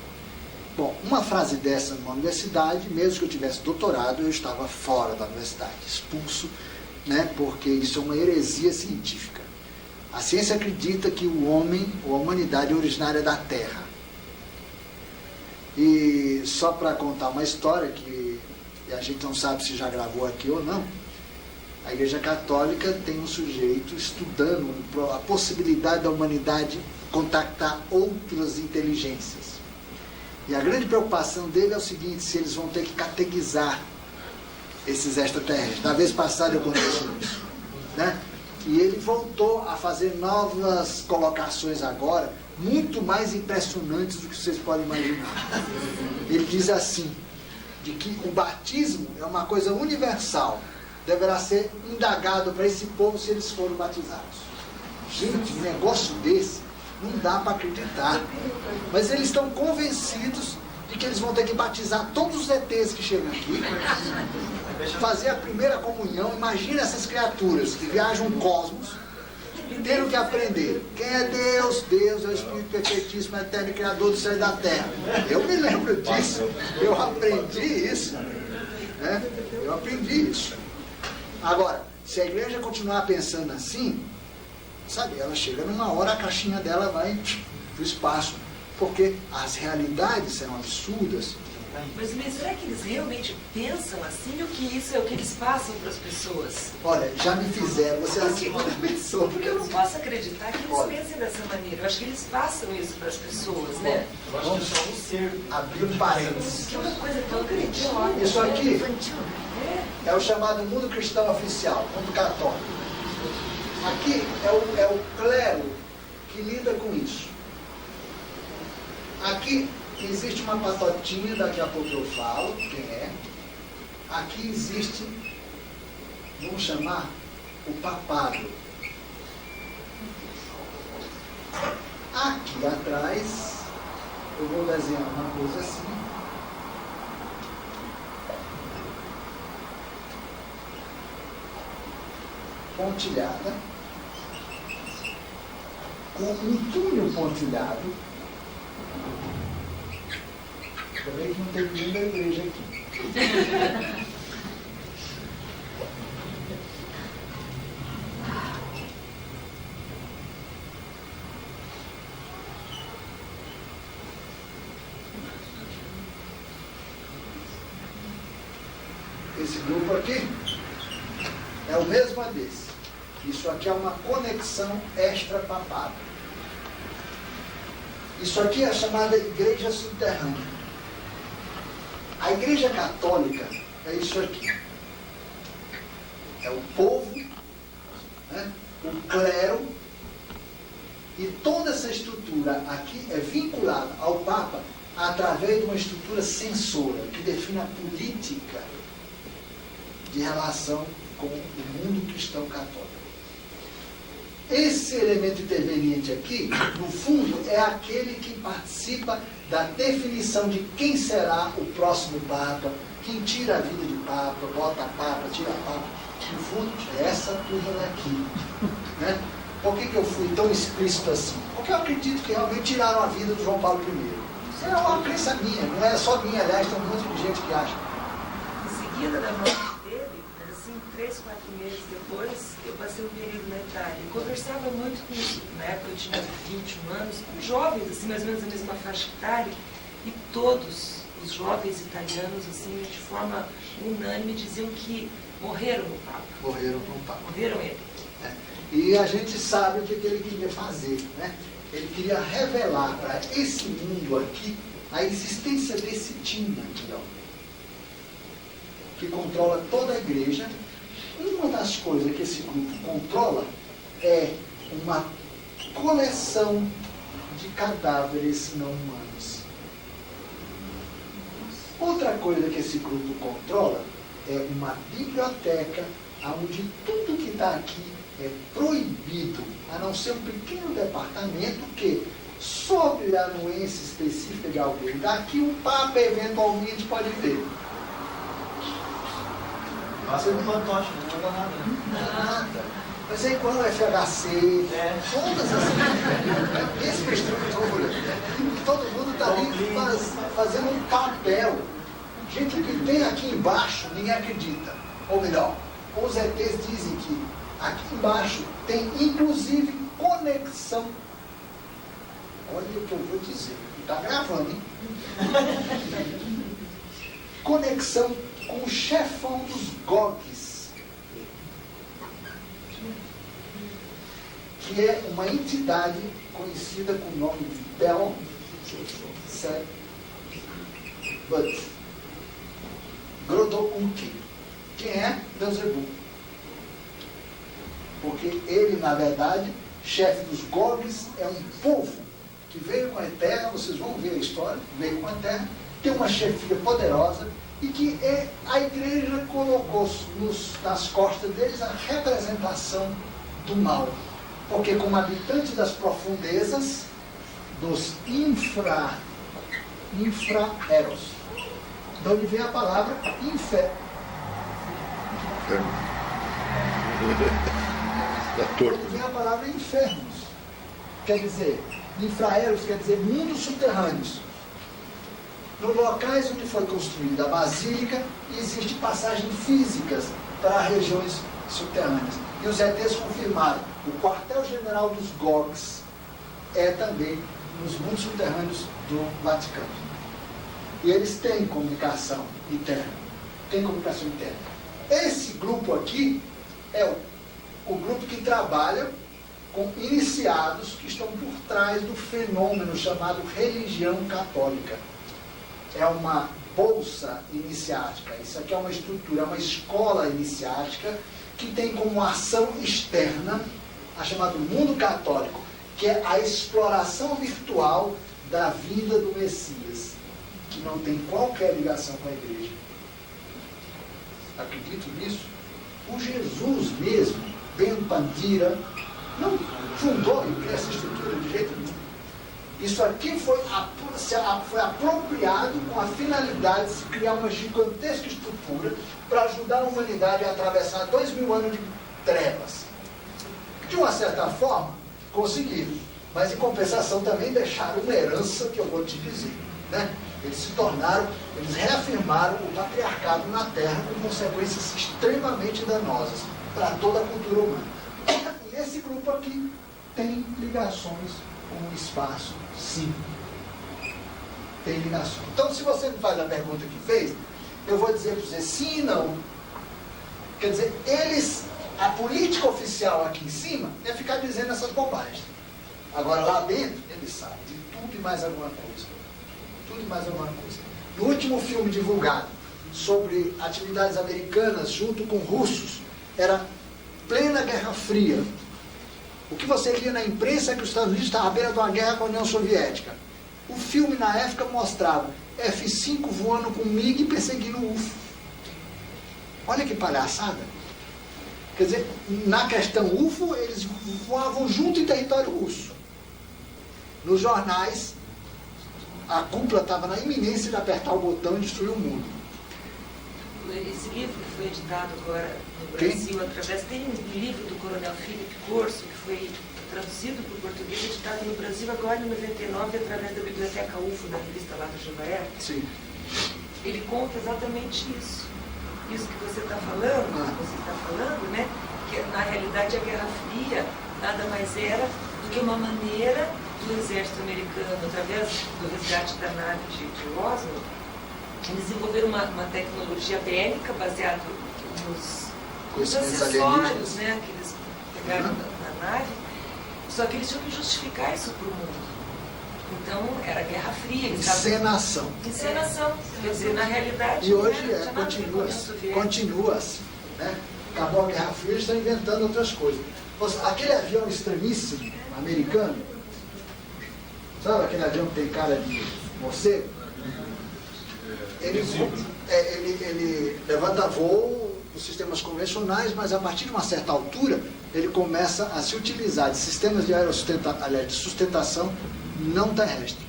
Bom, uma frase dessa numa universidade, mesmo que eu tivesse doutorado, eu estava fora da universidade, expulso, né, porque isso é uma heresia científica. A ciência acredita que o homem, ou a humanidade, é originária da Terra. E só para contar uma história que a gente não sabe se já gravou aqui ou não, a Igreja Católica tem um sujeito estudando a possibilidade da humanidade contactar outras inteligências. E a grande preocupação dele é o seguinte: se eles vão ter que catequizar esses extraterrestres. Na vez passada eu contei sobre isso, né? E ele voltou a fazer novas colocações agora, muito mais impressionantes do que vocês podem imaginar. Ele diz assim, de que o batismo é uma coisa universal, deverá ser indagado para esse povo se eles foram batizados. Gente, um negócio desse não dá para acreditar. Mas eles estão convencidos de que eles vão ter que batizar todos os ETs que chegam aqui, fazer a primeira comunhão. Imagina essas criaturas que viajam o cosmos e tendo que aprender quem é Deus. Deus é o Espírito perfeitíssimo, eterno, criador do céu e da terra. Eu me lembro disso, eu aprendi isso, né? Eu aprendi isso. Agora, se a igreja continuar pensando assim, sabe, ela chega numa hora, a caixinha dela vai para o espaço, porque as realidades são absurdas. Mas será que eles realmente pensam assim, ou que isso é o que eles passam para as pessoas? Olha, já me fizeram, você é a segunda pessoa. Porque eu não posso acreditar que eles pensem dessa maneira. Eu acho que eles passam isso para as pessoas, né? Eu acho que é só um ser. Abrir um parênteses. Que é uma coisa tão acreditável. Isso aqui é o chamado mundo cristão oficial, mundo católico. Aqui é o clero que lida com isso. Aqui existe uma patotinha, daqui a pouco eu falo quem é. Aqui existe, vamos chamar, o papado. Aqui atrás, eu vou desenhar uma coisa assim. Pontilhada, com um túnel pontilhado. Também que não tem ninguém da igreja aqui. Esse grupo aqui é o mesmo desse. Isso aqui é uma conexão extra-papada. Isso aqui é a chamada igreja subterrânea. A igreja católica é isso aqui. É o povo, né? O clero, e toda essa estrutura aqui é vinculada ao Papa através de uma estrutura censora que define a política de relação com o mundo cristão católico. Esse elemento interveniente aqui, no fundo, é aquele que participa da definição de quem será o próximo Papa, quem tira a vida de Papa, bota Papa, tira Papa. No fundo, é essa turma daqui. Né? Por que eu fui tão explícito assim? Porque eu acredito que realmente tiraram a vida do João Paulo I. Isso é uma crença minha, não é só minha, aliás, tem um monte de gente que acha. Em seguida da morte dele, assim, 3, 4 meses depois, eu passei um período na Itália. Eu conversava muito com, na época eu tinha 21 anos, com jovens, assim, mais ou menos a mesma faixa etária, e todos os jovens italianos, assim, de forma unânime, diziam que morreram no Papa. Morreram com o Papa. Morreram ele. É. E a gente sabe o que ele queria fazer, né? Ele queria revelar para esse mundo aqui a existência desse time aqui, ó, que controla toda a igreja. Uma das coisas que esse grupo controla é uma coleção de cadáveres não humanos. Outra coisa que esse grupo controla é uma biblioteca onde tudo que está aqui é proibido, a não ser um pequeno departamento que, sob a anuência específica de alguém daqui, o Papa eventualmente pode ver. Passa um fantoche, não muda nada. Nada. Mas aí quando o FHC, todas essa estrutura, todo mundo está ali fazendo um papel. Gente, o que tem aqui embaixo, ninguém acredita. Ou melhor, os ETs dizem que aqui embaixo tem inclusive conexão. Olha o que eu vou dizer. Está gravando, hein? Conexão com o chefão dos GOGs, que é uma entidade conhecida com o nome de Bel Grodounki. Quem é? Beuzebu. Porque ele, na verdade, chefe dos GOGs, é um povo que veio com a terra, vocês vão ver a história, veio com a terra, tem uma chefia poderosa, e que a igreja colocou nas costas deles a representação do mal. Porque como habitantes das profundezas, dos infraeros. De onde vem a palavra inferno. De onde vem a palavra infernos. Quer dizer, infraeros quer dizer mundos subterrâneos. Nos locais onde foi construída a basílica, existem passagens físicas para regiões subterrâneas. E os ETs confirmaram, o quartel-general dos GOGs é também nos mundos subterrâneos do Vaticano. E eles têm comunicação interna. Esse grupo aqui é o grupo que trabalha com iniciados que estão por trás do fenômeno chamado religião católica. É uma bolsa iniciática, isso aqui é uma estrutura, é uma escola iniciática que tem como ação externa a chamada mundo católico, que é a exploração virtual da vinda do Messias, que não tem qualquer ligação com a igreja. Acredito nisso? O Jesus mesmo, Ben Pandira, não fundou essa estrutura de jeito nenhum. Isso aqui foi apropriado com a finalidade de se criar uma gigantesca estrutura para ajudar a humanidade a atravessar 2000 anos de trevas. De uma certa forma, conseguiram. Mas, em compensação, também deixaram uma herança que eu vou te dizer. Né? Eles reafirmaram o patriarcado na Terra com consequências extremamente danosas para toda a cultura humana. E esse grupo aqui tem ligações com o espaço, sim. Tem ligações. Então, se você me faz a pergunta que fez, eu vou dizer para você sim e não. Quer dizer, a política oficial aqui em cima é ficar dizendo essas bobagens. Agora, lá dentro, eles sabem de tudo e mais alguma coisa. Tudo e mais alguma coisa. No último filme divulgado sobre atividades americanas junto com russos, era plena Guerra Fria. O que você lia na imprensa é que os Estados Unidos estavam à beira de uma guerra com a União Soviética. O filme, na época, mostrava F-5 voando com MiG e perseguindo o UFO. Olha que palhaçada. Quer dizer, na questão UFO, eles voavam junto em território russo. Nos jornais, a cúpula estava na iminência de apertar o botão e destruir o mundo. Esse livro que foi editado agora no Brasil, através, tem um livro do Coronel Felipe Corso, que foi traduzido para o português, editado no Brasil agora em 99, através da Biblioteca UFO, da revista lá do Javaé. Sim. Ele conta exatamente isso. Isso que você está falando, né? Que na realidade a Guerra Fria nada mais era do que uma maneira do exército americano, através do resgate da nave de Roswell, eles desenvolveram uma tecnologia bélica baseada nos acessórios, né, que eles pegaram na nave, só que eles tinham que justificar isso para o mundo. Então, era Guerra Fria. Encenação. Encenação. Quer dizer, na realidade... E hoje continua-se. Né? Acabou a Guerra Fria, eles estão inventando outras coisas. Aquele avião estranhíssimo, americano, sabe aquele avião que tem cara de morcego? Ele levanta voo dos sistemas convencionais, mas a partir de uma certa altura, ele começa a se utilizar de sistemas de de sustentação não terrestre.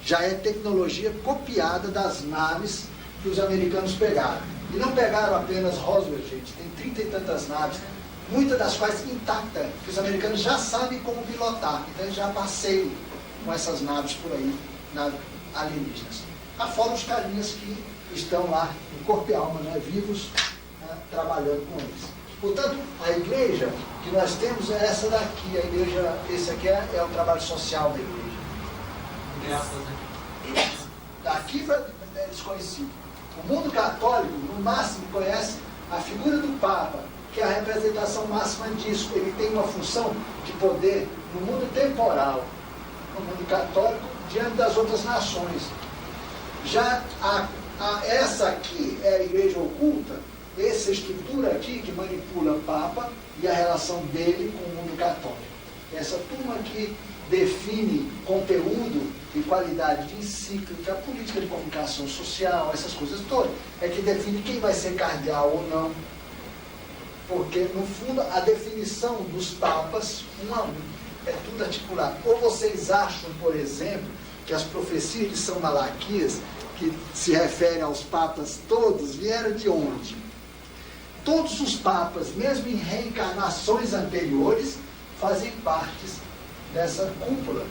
Já é tecnologia copiada das naves que os americanos pegaram. E não pegaram apenas Roswell, gente. Tem 30 e tantas naves, muitas das quais intactas, que os americanos já sabem como pilotar. Então eles já passeiam com essas naves por aí, alienígenas. Fora os carinhas que estão lá, em corpo e alma, né, vivos, trabalhando com eles. Portanto, a igreja que nós temos é essa daqui. A igreja, esse aqui é o trabalho social da igreja. Daqui é desconhecido. O mundo católico, no máximo, conhece a figura do Papa, que é a representação máxima disso. Ele tem uma função de poder no mundo temporal, no mundo católico, diante das outras nações. Já essa aqui é a igreja oculta, essa estrutura aqui que manipula o Papa e a relação dele com o mundo católico. Essa turma aqui define conteúdo e qualidade de encíclica, política de comunicação social, essas coisas todas. É que define quem vai ser cardeal ou não. Porque, no fundo, a definição dos papas, um a um, é tudo articulado. Ou vocês acham, por exemplo, que as profecias de São Malaquias, que se referem aos papas todos, vieram de onde? Todos os papas, mesmo em reencarnações anteriores, fazem parte dessa cúpula,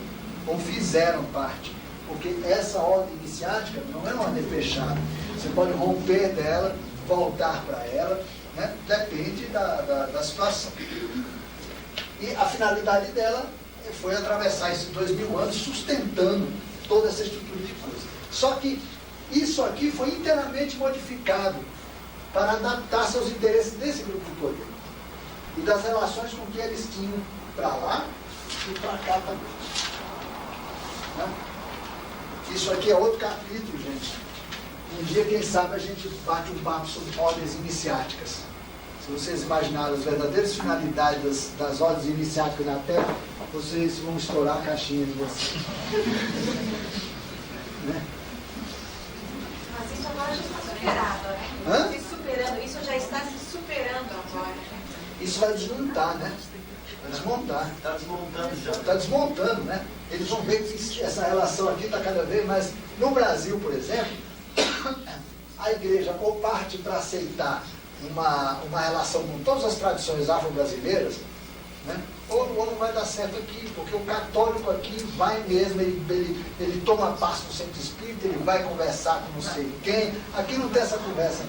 ou fizeram parte, porque essa ordem iniciática não é uma ordem fechada. Você pode romper dela, voltar para ela, né? Depende da situação. E a finalidade dela foi atravessar esses 2000 anos sustentando toda essa estrutura de coisa. Só que isso aqui foi inteiramente modificado para adaptar-se aos interesses desse grupo de poder e das relações com que eles tinham para lá e para cá também. Né? Isso aqui é outro capítulo, gente. Um dia, quem sabe, a gente bate um papo sobre ordens iniciáticas. Se vocês imaginaram as verdadeiras finalidades das ordens iniciáticas na Terra, vocês vão estourar a caixinha de vocês. Né? Mas isso agora já está superado, né? Hã? Se superando, isso já está se superando agora. Isso vai desmontar, né? Vai desmontar. Está desmontando já. Está desmontando, né? Eles vão ver que essa relação aqui está cada vez mais... No Brasil, por exemplo, a igreja ou parte para aceitar uma relação com todas as tradições afro-brasileiras, né? Ou não vai dar certo aqui, porque o católico aqui vai mesmo, ele toma passo no centro espírita, ele vai conversar com não sei quem. Aqui não tem essa conversa.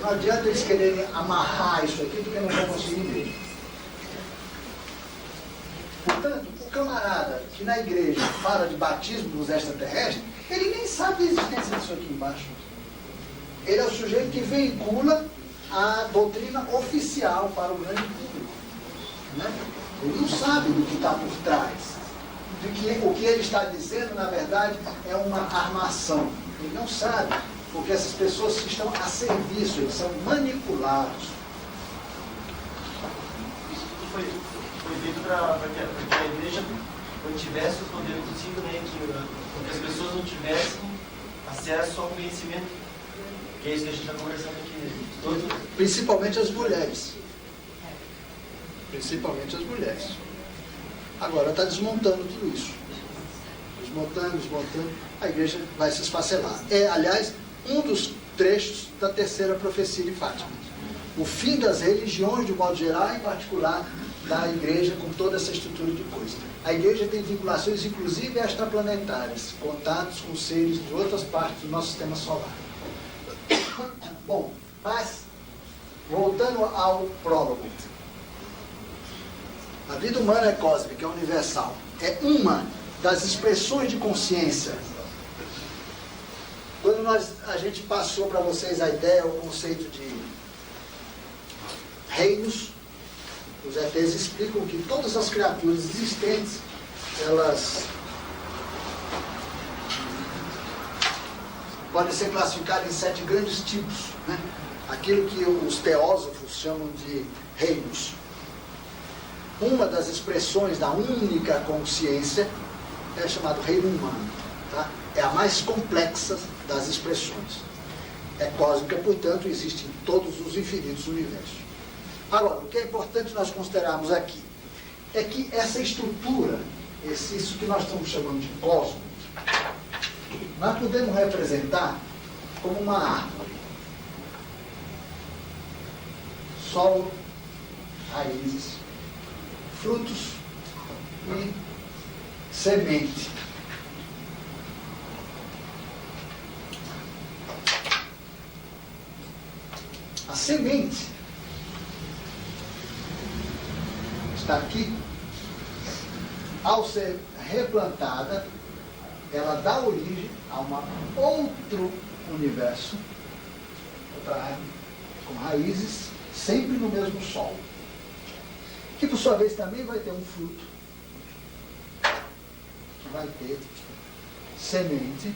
Não adianta eles quererem amarrar isso aqui, porque não vão conseguir mesmo. Portanto, o camarada que na igreja fala de batismo dos extraterrestres, ele nem sabe a existência disso aqui embaixo. Ele é o sujeito que veicula a doutrina oficial para o grande público. Né? Ele não sabe do que está por trás. De que o que ele está dizendo, na verdade, é uma armação. Ele não sabe, porque essas pessoas que estão a serviço, eles são manipulados. Isso foi feito para que a igreja mantivesse o poder consigo, né? Que as pessoas não tivessem acesso ao conhecimento. Que é isso que a gente está conversando aqui. Principalmente as mulheres. Principalmente as mulheres. Agora está desmontando tudo isso. Desmontando. A igreja vai se esfacelar. É, aliás, um dos trechos da terceira profecia de Fátima. O fim das religiões, de modo geral, em particular da igreja, com toda essa estrutura de coisa. A igreja tem vinculações, inclusive extraplanetárias, contatos com seres de outras partes do nosso sistema solar. Bom, mas, voltando ao prólogo. A vida humana é cósmica, é universal. É uma das expressões de consciência. Quando a gente passou para vocês a ideia, o conceito de reinos, os ETs explicam que todas as criaturas existentes, elas podem ser classificadas em 7 grandes tipos, né? Aquilo que os teósofos chamam de reinos. Uma das expressões da única consciência é chamado reino humano. Tá? É a mais complexa das expressões. É cósmica, portanto, existe em todos os infinitos universos. Agora, o que é importante nós considerarmos aqui é que essa estrutura, isso que nós estamos chamando de cosmos, nós podemos representar como uma árvore. Solo, raízes, frutos e semente. A semente está aqui. Ao ser replantada, ela dá origem a um outro universo, outra árvore, com raízes, sempre no mesmo solo. Que por sua vez também vai ter um fruto, que vai ter semente,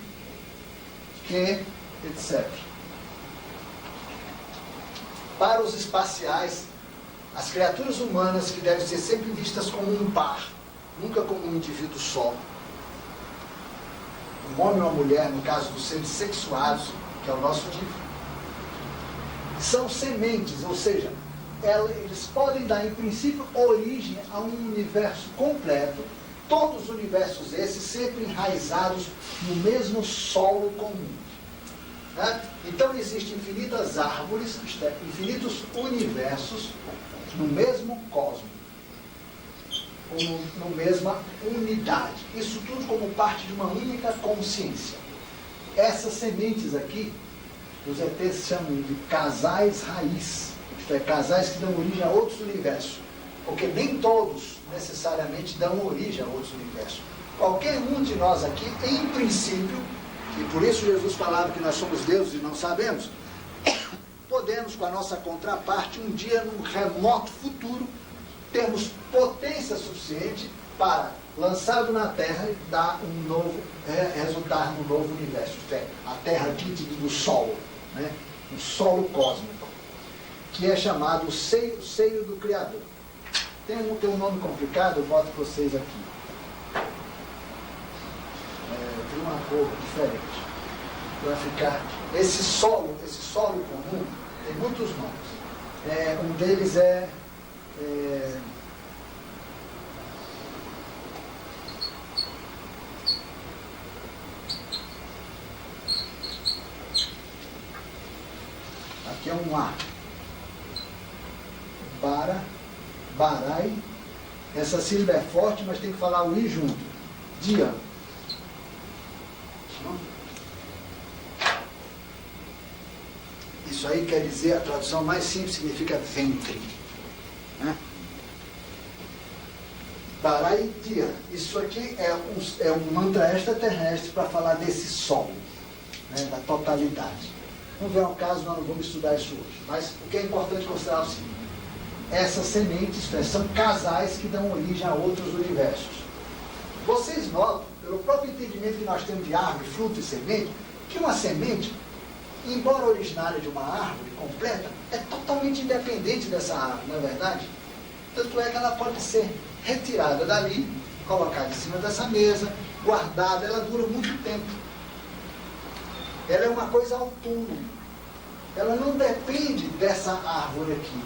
que, etc. Para os espaciais, as criaturas humanas que devem ser sempre vistas como um par, nunca como um indivíduo só. Um homem ou uma mulher, no caso dos seres sexuados, que é o nosso tipo, são sementes, ou seja, eles podem dar, em princípio, origem a um universo completo Todos os universos esses sempre enraizados no mesmo solo comum. Né? Então existem infinitas árvores, isto é, infinitos universos no mesmo cosmos, na mesma unidade. Isso tudo como parte de uma única consciência. Essas sementes aqui, os ETs chamam de casais raiz, isto é, casais que dão origem a outros universos, porque nem todos necessariamente dão origem a outros universos. Qualquer um de nós aqui, em princípio, e por isso Jesus falava que nós somos deuses e não sabemos, podemos, com a nossa contraparte, um dia, num remoto futuro, termos potência suficiente para, lançado na Terra, dar resultar num novo universo. Isto é, a Terra aqui do Sol, né? O solo cósmico, que é chamado o seio do Criador. Tem um nome complicado, eu boto para vocês aqui. Tem uma cor diferente. Vai ficar. Esse solo comum tem muitos nomes. Um deles aqui é um A. Barai. Essa sílaba é forte, mas tem que falar o I junto. Dia. Isso aí quer dizer, a tradução mais simples significa ventre. Né? Barai Dia. Isso aqui é um mantra extraterrestre para falar desse sol, né, da totalidade. Não vem ao caso, nós não vamos estudar isso hoje. Mas o que é importante considerar é o seguinte: essas sementes são casais que dão origem a outros universos. Vocês notam, pelo próprio entendimento que nós temos de árvore, fruto e semente, que uma semente, embora originária de uma árvore completa, é totalmente independente dessa árvore, não é verdade? Tanto é que ela pode ser retirada dali, colocada em cima dessa mesa, guardada, ela dura muito tempo. Ela é uma coisa autônoma. Ela não depende dessa árvore aqui.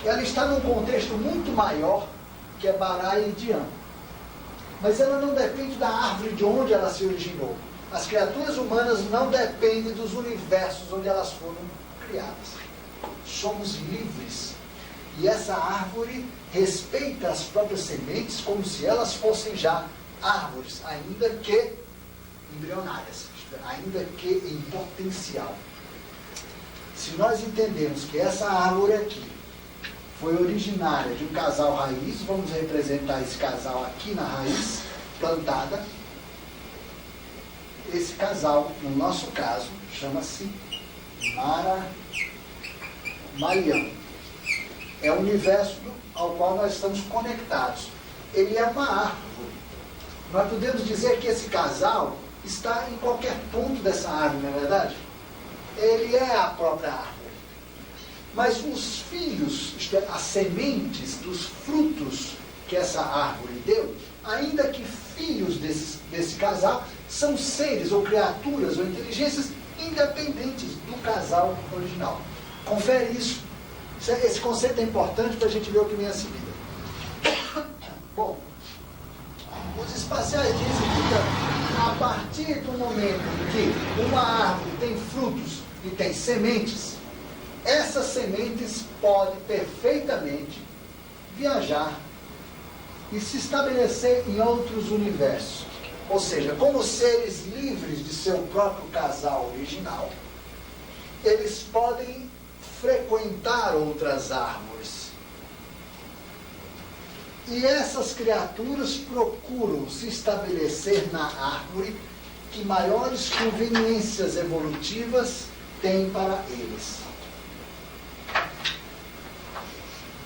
Ela está num contexto muito maior, que é Barai e Dian. Mas ela não depende da árvore de onde ela se originou. As criaturas humanas não dependem dos universos onde elas foram criadas. Somos livres. E essa árvore respeita as próprias sementes como se elas fossem já árvores, ainda que embrionárias, ainda que em potencial. Se nós entendemos que essa árvore aqui foi originária de um casal raiz, vamos representar esse casal aqui na raiz, plantada. Esse casal, no nosso caso, chama-se Mariam. É o universo ao qual nós estamos conectados. Ele é uma árvore. Nós podemos dizer que esse casal está em qualquer ponto dessa árvore, não é verdade? Ele é a própria árvore. Mas os filhos, isto é, as sementes dos frutos que essa árvore deu, ainda que filhos desse casal, são seres ou criaturas ou inteligências independentes do casal original. Confere isso. Esse conceito é importante para a gente ver o que vem a seguir. Bom, os espaciais dizem que a partir do momento que uma árvore tem frutos e tem sementes, essas sementes podem perfeitamente viajar e se estabelecer em outros universos. Ou seja, como seres livres de seu próprio casal original, eles podem frequentar outras árvores. E essas criaturas procuram se estabelecer na árvore que maiores conveniências evolutivas têm para eles.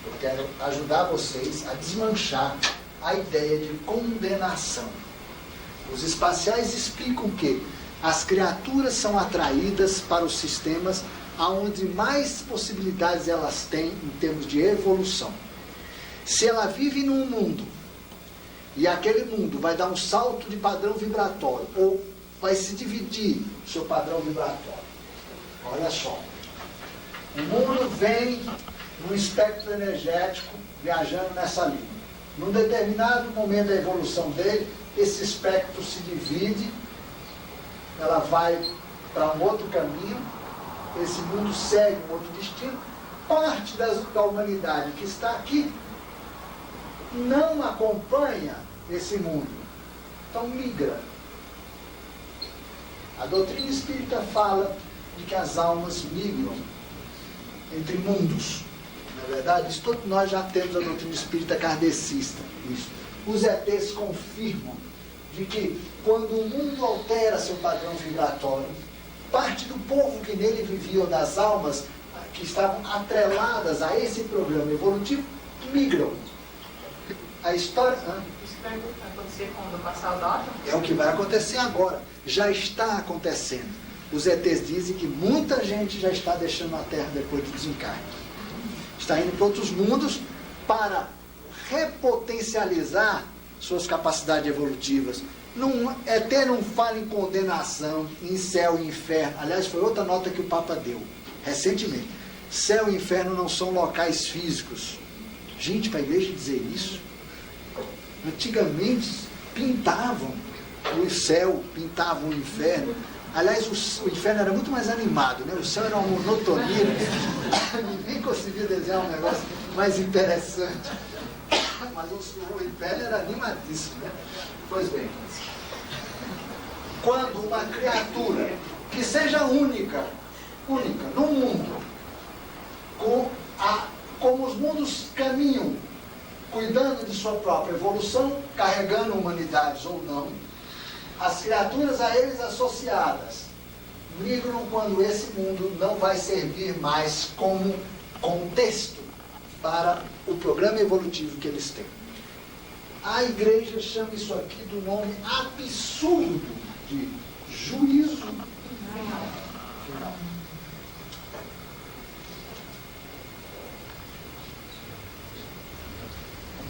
Eu quero ajudar vocês a desmanchar a ideia de condenação. Os espaciais explicam que as criaturas são atraídas para os sistemas aonde mais possibilidades elas têm em termos de evolução. Se ela vive num mundo e aquele mundo vai dar um salto de padrão vibratório ou vai se dividir o seu padrão vibratório, olha só, o mundo vem num espectro energético viajando nessa linha. Num determinado momento da evolução dele, esse espectro se divide, ela vai para um outro caminho, esse mundo segue um outro destino. Parte da humanidade que está aqui não acompanha esse mundo, então migra. A doutrina espírita fala de que as almas migram entre mundos. Na verdade, isso todos nós já temos a doutrina espírita kardecista. Isso. Os ETs confirmam de que quando o mundo altera seu padrão vibratório, parte do povo que nele viviam, das almas que estavam atreladas a esse programa evolutivo, migram. A história... Isso vai acontecer quando passar o dado? É o que vai acontecer agora. Já está acontecendo. Os ETs dizem que muita gente já está deixando a Terra depois do desencarne. Está indo para outros mundos para repotencializar suas capacidades evolutivas. ET não fala em condenação, em céu e inferno. Aliás, foi outra nota que o Papa deu recentemente. Céu e inferno não são locais físicos. Gente, para a igreja dizer isso, antigamente pintavam o céu, pintavam o inferno. Aliás, o inferno era muito mais animado, né? O céu era uma monotonia. Ninguém conseguia desenhar um negócio mais interessante. Mas o inferno era animadíssimo, né? Pois bem, quando uma criatura que seja única no mundo, como os mundos caminham, cuidando de sua própria evolução, carregando humanidades ou não, as criaturas a eles associadas migram quando esse mundo não vai servir mais como contexto para o programa evolutivo que eles têm. A igreja chama isso aqui do nome absurdo de juízo final.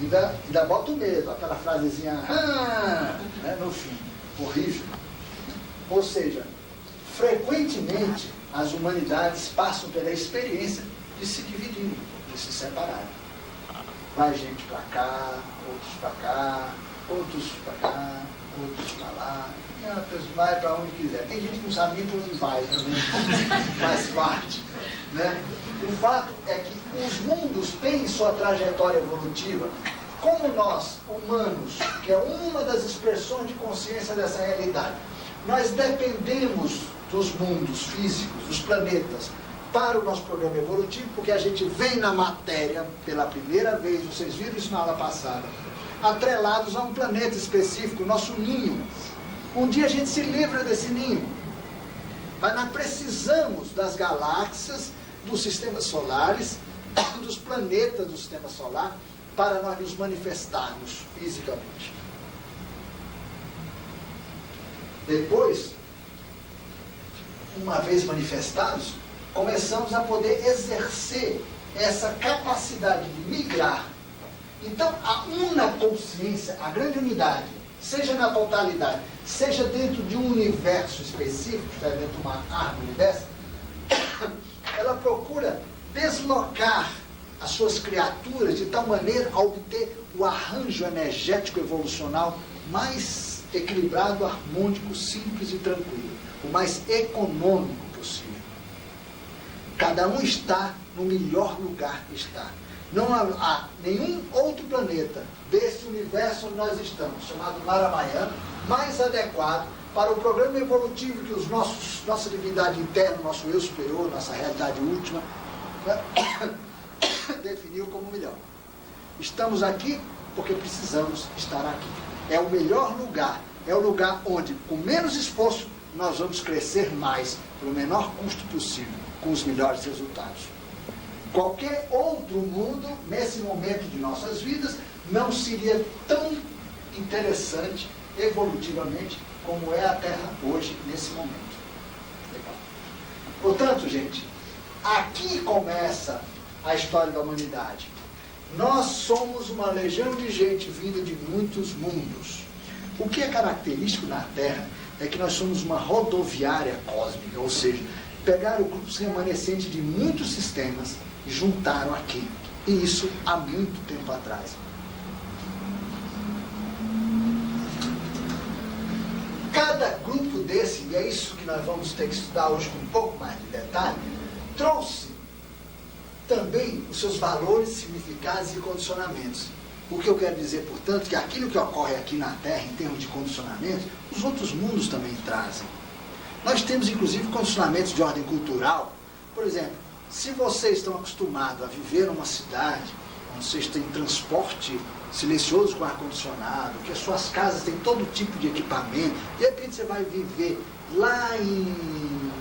Ainda bota o medo, aquela frasezinha né, no fim, horrível. Ou seja, frequentemente as humanidades passam pela experiência de se dividirem, de se separarem. Vai gente para cá, outros para cá, outros para cá, outros para lá. E outros vai para onde quiser. Tem gente que não sabe nem para onde vai também, faz parte. Né? O fato é que os mundos têm sua trajetória evolutiva, como nós, humanos, que é uma das expressões de consciência dessa realidade. Nós dependemos dos mundos físicos, dos planetas, para o nosso programa evolutivo, porque a gente vem na matéria pela primeira vez, vocês viram isso na aula passada, atrelados a um planeta específico, nosso ninho. Um dia a gente se livra desse ninho, mas nós precisamos das galáxias, dos sistemas solares, dos planetas do sistema solar, para nós nos manifestarmos fisicamente. Depois, uma vez manifestados, começamos a poder exercer essa capacidade de migrar. Então, a una consciência, a grande unidade, seja na totalidade, seja dentro de um universo específico, está dentro de uma árvore dessa, ela procura deslocar as suas criaturas de tal maneira a obter o arranjo energético evolucional mais equilibrado, harmônico, simples e tranquilo, o mais econômico possível. Cada um está no melhor lugar que está. Não há nenhum outro planeta desse universo onde nós estamos, chamado Narayana, mais adequado para o programa evolutivo que nossa divindade interna, nosso eu superior, nossa realidade última, definiu como melhor. Estamos aqui porque precisamos estar aqui. É o melhor lugar, é o lugar onde, com menos esforço, nós vamos crescer mais, pelo menor custo possível, com os melhores resultados. Qualquer outro mundo, nesse momento de nossas vidas, não seria tão interessante, evolutivamente, como é a Terra hoje, nesse momento. Portanto, gente, aqui começa a história da humanidade. Nós somos uma legião de gente vinda de muitos mundos. O que é característico na Terra é que nós somos uma rodoviária cósmica, ou seja, pegaram grupos remanescentes de muitos sistemas e juntaram aqui. E isso há muito tempo atrás. e é isso que nós vamos ter que estudar hoje com um pouco mais de detalhe, trouxe também os seus valores, significados e condicionamentos. O que eu quero dizer, portanto, que aquilo que ocorre aqui na Terra, em termos de condicionamentos, os outros mundos também trazem. Nós temos, inclusive, condicionamentos de ordem cultural. Por exemplo, se vocês estão acostumados a viver numa cidade, onde vocês têm transporte silencioso com ar-condicionado, que as suas casas têm todo tipo de equipamento, de repente você vai viver lá em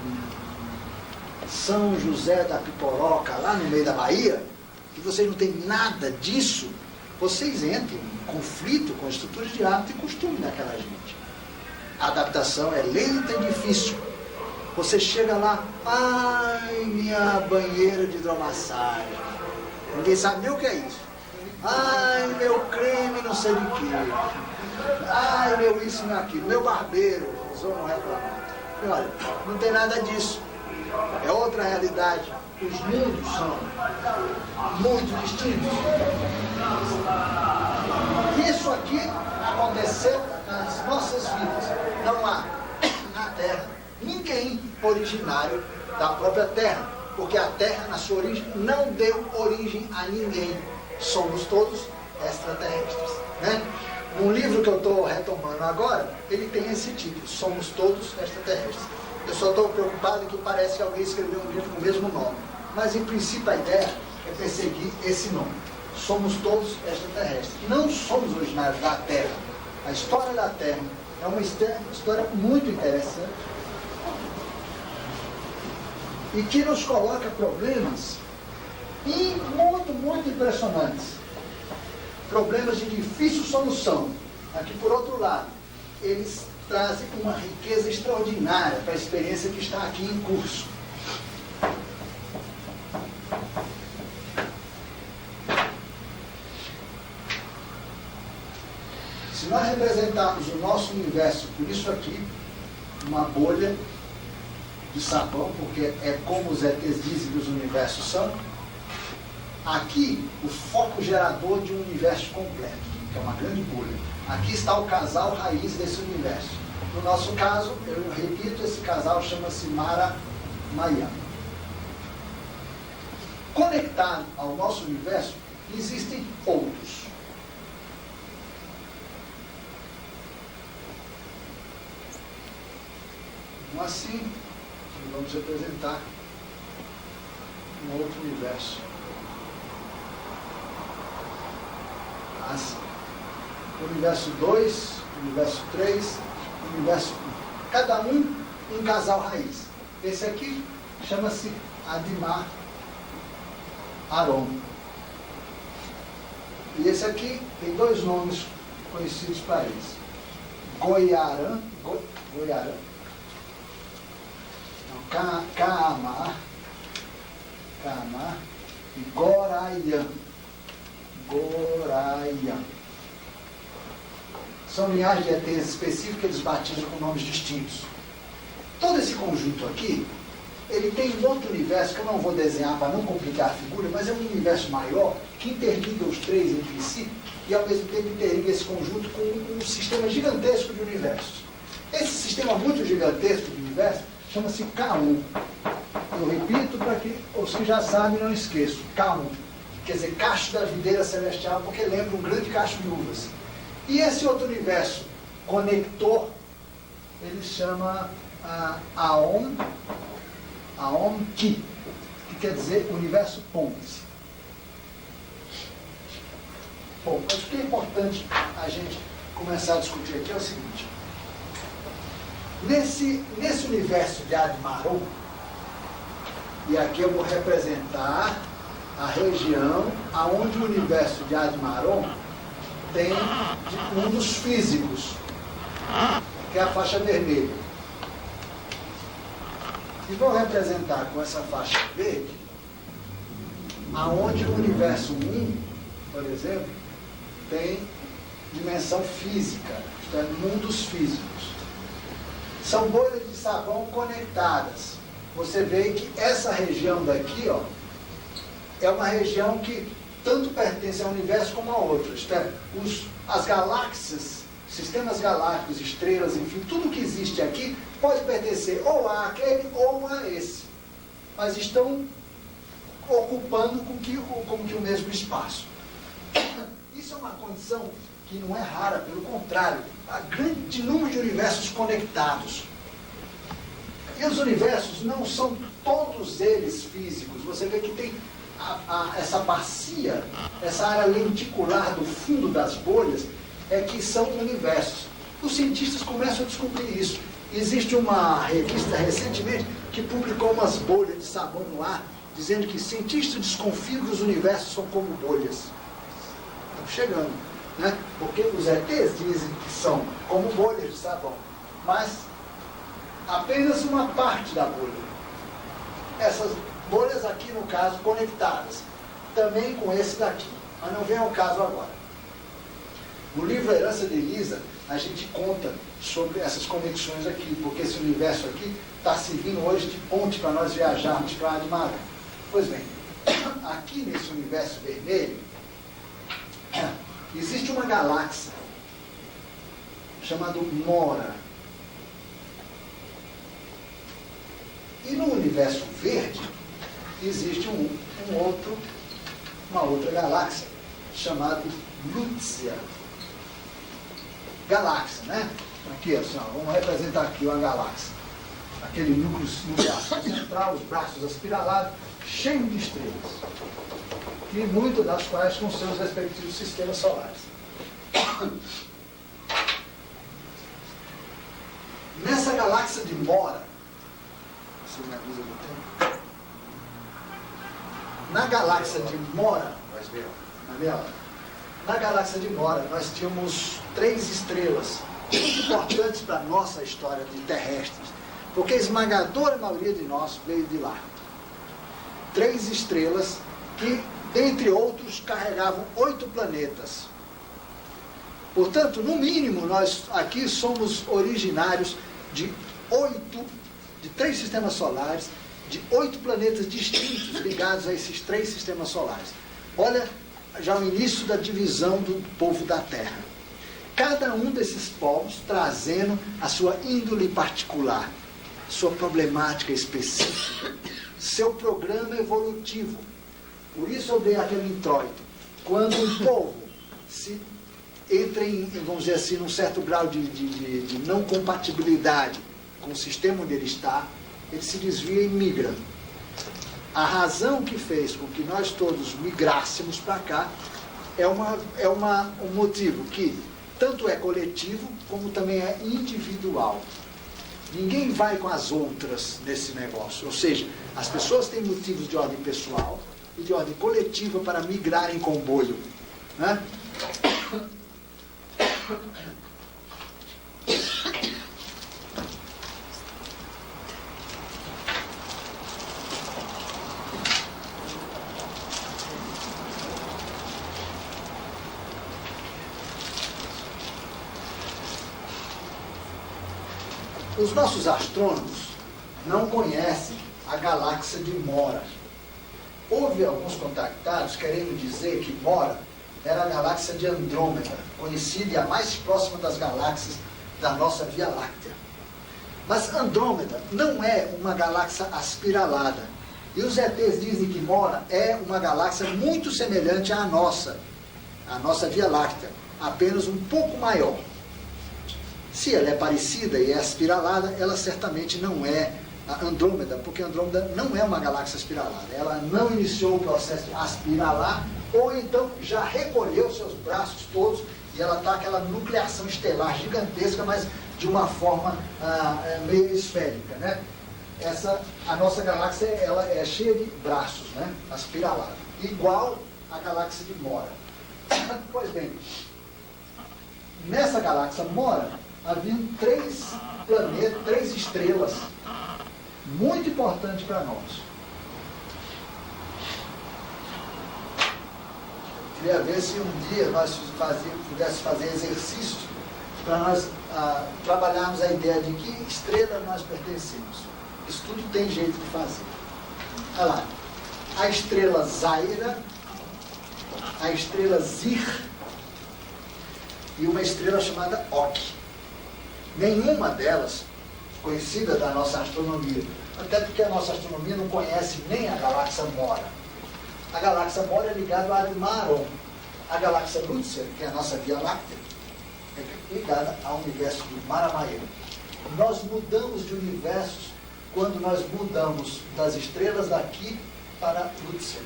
São José da Piporoca, lá no meio da Bahia, que vocês não têm nada disso, vocês entram em conflito com as estruturas de hábito e costume daquela gente. A adaptação é lenta e difícil. Você chega lá, ai, minha banheira de hidromassagem. Ninguém sabe nem o que é isso. Ai, meu creme não sei de quê. Ai, meu isso e meu aquilo. Meu barbeiro, os outros não reclamam. E olha, não tem nada disso. É outra realidade. Os mundos são muito distintos. Isso aqui aconteceu nas nossas vidas. Não há na Terra ninguém originário da própria Terra, porque a Terra, na sua origem, não deu origem a ninguém. Somos todos extraterrestres, né? Um livro que eu estou retomando agora, ele tem esse título, Somos Todos Extraterrestres. Eu só estou preocupado que parece que alguém escreveu um livro com o mesmo nome. Mas, em princípio, a ideia é perseguir esse nome. Somos todos extraterrestres. Não somos originários da Terra. A história da Terra é uma história muito interessante e que nos coloca problemas muito impressionantes. Problemas de difícil solução. Aqui, por outro lado, eles trazem uma riqueza extraordinária para a experiência que está aqui em curso. Se nós representarmos o nosso universo por isso aqui, uma bolha de sabão, porque é como os ETs dizem que os universos são, aqui o foco gerador de um universo completo, que é uma grande bolha. Aqui está o casal raiz desse universo. No nosso caso, eu repito, esse casal chama-se Mara Mayana. Conectado ao nosso universo, existem outros. Então, assim, vamos representar um outro universo. Assim. Universo 2, universo 3, universo 1. Cada um casal raiz. Esse aqui chama-se Adimar Aron. E esse aqui tem dois nomes conhecidos para eles. Goiarã. Kaamar e Goraian. São linhagens de ETs específicas que eles batizam com nomes distintos. Todo esse conjunto aqui, ele tem um outro universo que eu não vou desenhar para não complicar a figura, mas é um universo maior que interliga os três entre si e ao mesmo tempo interliga esse conjunto com um sistema gigantesco de universos. Esse sistema muito gigantesco de universos chama-se K1. Eu repito para que os que já sabem não esqueçam. K1. Quer dizer, cacho da videira celestial, porque lembra um grande cacho de uvas. E esse outro universo conector, ele chama Aom Ki, que quer dizer universo ponte. Bom, mas o que é importante a gente começar a discutir aqui é o seguinte. Nesse universo de Admaron, e aqui eu vou representar a região aonde o universo de Admaron tem um dos físicos, que é a faixa vermelha. E vou representar com essa faixa verde aonde o universo 1, por exemplo, tem dimensão física, isto é, mundos físicos. São bolhas de sabão conectadas. Você vê que essa região daqui, ó, é uma região que tanto pertence ao universo como a outra. Isto é, as galáxias sistemas galácticos, estrelas, enfim, tudo que existe aqui pode pertencer ou a aquele ou a esse. Mas estão ocupando como que o mesmo espaço. Isso é uma condição que não é rara, pelo contrário, há grande número de universos conectados. E os universos não são todos eles físicos. Você vê que tem essa bacia, essa área lenticular do fundo das bolhas, é que são universos. Os cientistas começam a descobrir isso. Existe uma revista recentemente que publicou umas bolhas de sabão no ar, dizendo que cientistas desconfiam que os universos são como bolhas. Estão chegando, né? Porque os ETs dizem que são como bolhas de sabão, mas apenas uma parte da bolha. Essas bolhas aqui, no caso, conectadas, também com esse daqui. Mas não vem ao caso agora. No livro Herança de Elisa, a gente conta sobre essas conexões aqui, porque esse universo aqui está servindo hoje de ponte para nós viajarmos para a Admarã. Pois bem, aqui nesse universo vermelho, existe uma galáxia chamada Mora. E no universo verde, existe uma outra galáxia chamada Lúcia. Galáxia, né? Aqui, assim, ó, vamos representar aqui uma galáxia. Aquele núcleo nuclear central, os braços aspiralados, cheio de estrelas. E muitas das quais com seus respectivos sistemas solares. Nessa galáxia de Mora, você me avisa do tempo? Na galáxia de Mora, na galáxia de Mora, nós tínhamos 3 estrelas muito importantes para a nossa história de terrestres, porque a esmagadora maioria de nós veio de lá. 3 estrelas que, dentre outros, carregavam 8 planetas. Portanto, no mínimo, nós aqui somos originários de 3 sistemas solares, de 8 planetas distintos ligados a esses 3 sistemas solares. Olha já o início da divisão do povo da Terra. Cada um desses povos trazendo a sua índole particular, sua problemática específica, seu programa evolutivo. Por isso eu dei aquele introito. Quando um povo se entra em, vamos dizer assim, num certo grau de não compatibilidade com o sistema onde ele está, ele se desvia e migra. A razão que fez com que nós todos migrássemos para cá é um motivo que tanto é coletivo como também é individual. Ninguém vai com as outras nesse negócio. Ou seja, as pessoas têm motivos de ordem pessoal e de ordem coletiva para migrar em comboio, né? Os nossos astrônomos não conhecem a galáxia de Mora. Houve alguns contactados querendo dizer que Mora era a galáxia de Andrômeda, conhecida e a mais próxima das galáxias da nossa Via Láctea. Mas Andrômeda não é uma galáxia aspiralada. E os ETs dizem que Mora é uma galáxia muito semelhante à nossa Via Láctea, apenas um pouco maior. Se ela é parecida e é aspiralada, ela certamente não é a Andrômeda, porque Andrômeda não é uma galáxia aspiralada. Ela não iniciou o processo de aspiralar, ou então já recolheu seus braços todos e ela está aquela nucleação estelar gigantesca, mas de uma forma meio esférica, né? A nossa galáxia ela é cheia de braços, né? Aspiralada, igual a galáxia de Mora. Pois bem, nessa galáxia Mora haviam 3 planetas, 3 estrelas muito importantes para nós. Queria ver se um dia nós pudéssemos fazer exercícios para nós trabalharmos a ideia de que estrela nós pertencemos. Isso tudo tem jeito de fazer. Olha lá, a estrela Zaira, a estrela Zir e uma estrela chamada Ock. Nenhuma delas conhecida da nossa astronomia, até porque a nossa astronomia não conhece nem a galáxia Mora. A galáxia Mora é ligada ao Aldebaran. A galáxia Lúcifer, que é a nossa Via Láctea, é ligada ao universo do Maramaia. Nós mudamos de universos quando nós mudamos das estrelas daqui para Lúcifer.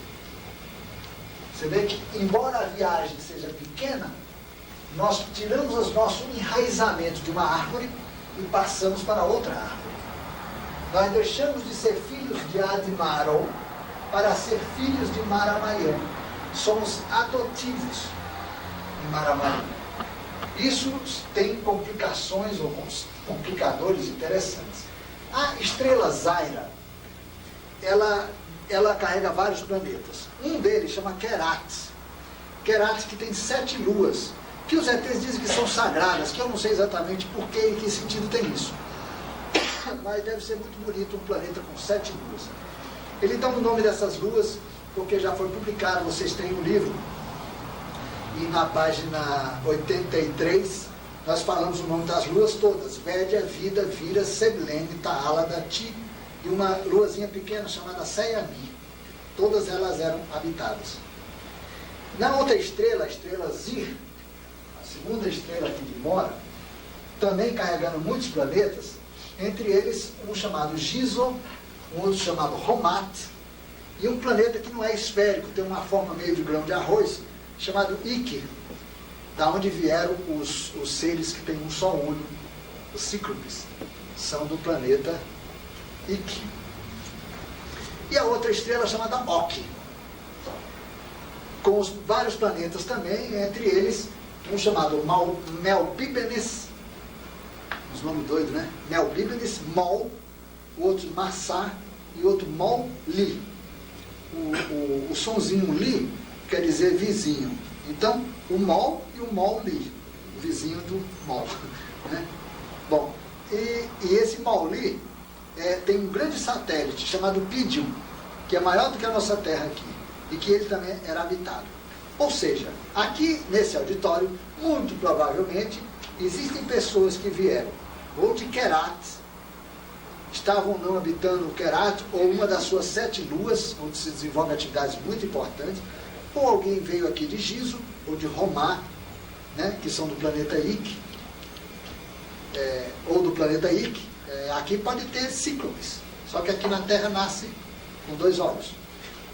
Você vê que, embora a viagem seja pequena, nós tiramos o nosso enraizamento de uma árvore e passamos para outra árvore. Nós deixamos de ser filhos de Admaron para ser filhos de Maramaia. Somos adotivos em Maramaia. Isso tem complicações ou complicadores interessantes. A estrela Zaira, ela carrega vários planetas. Um deles chama Querates. Querates, que tem 7 luas, que os ETs dizem que são sagradas, que eu não sei exatamente por que e que sentido tem isso. Mas deve ser muito bonito um planeta com 7 luas. Ele dá o nome dessas luas porque já foi publicado, vocês têm um livro, e na página 83 nós falamos o nome das luas todas: Védia, Vida, Vira, Seblene, Taalada, Ti, e uma luazinha pequena chamada Sayami. Todas elas eram habitadas. Na outra estrela, a estrela Zir, a segunda estrela aqui de Mora, também carregando muitos planetas, entre eles um chamado Gizo, um outro chamado Romat, e um planeta que não é esférico, tem uma forma meio de grão de arroz, chamado Ike, da onde vieram os seres que têm um só olho, os cíclopes, são do planeta Ike. E a outra estrela chamada Ock, com os vários planetas também, entre eles um chamado Melpíbenes, uns nomes doidos, né? Melpíbenes, Mol, o outro Massá e o outro Mol-Li. O sonzinho Li quer dizer vizinho. Então, o Mol e o Mol-Li, o vizinho do Mol. Né? Bom, e esse Mol-Li tem um grande satélite chamado Pidium, que é maior do que a nossa Terra aqui, e que ele também era habitado. Ou seja, aqui nesse auditório, muito provavelmente, existem pessoas que vieram ou de Querates, estavam ou não habitando o Querates, ou uma das suas 7 luas, onde se desenvolvem atividades muito importantes, ou alguém veio aqui de Gizo, ou de Romá, né, que são do planeta Ike, ou do planeta Ike. Aqui pode ter cíclopes, só que aqui na Terra nasce com 2 olhos.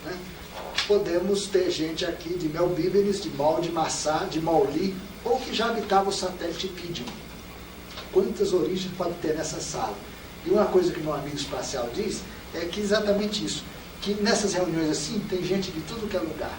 Né? Podemos ter gente aqui de Melpíbenes, de Mol, de Massá, de Mol-Li, ou que já habitava o satélite Pidium. Quantas origens pode ter nessa sala? E uma coisa que meu amigo espacial diz é que exatamente isso, que nessas reuniões assim tem gente de tudo que é lugar,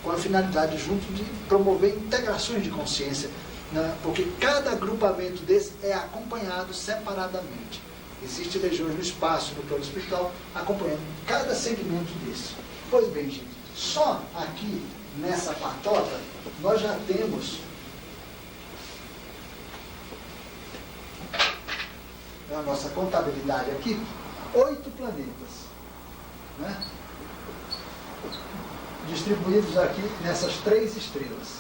com a finalidade junto de promover integrações de consciência, né? Porque cada agrupamento desse é acompanhado separadamente. Existem legiões no espaço, no plano espiritual, acompanhando cada segmento desse. Pois bem, gente, só aqui nessa patota nós já temos, na nossa contabilidade aqui, 8 planetas, né? Distribuídos aqui nessas 3 estrelas.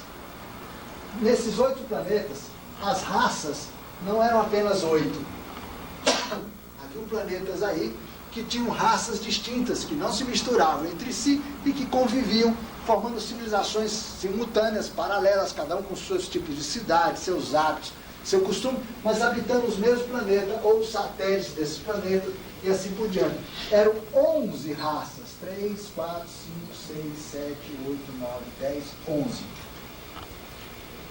Nesses 8 planetas, as raças não eram apenas 8. Haviam planetas aí que tinham raças distintas, que não se misturavam entre si e que conviviam, formando civilizações simultâneas, paralelas, cada um com seus tipos de cidade, seus hábitos, seu costume, mas habitando os mesmos planetas, ou os satélites desses planetas, e assim por diante. Eram 11 raças, 3, 4, 5, 6, 7, 8, 9, 10, 11.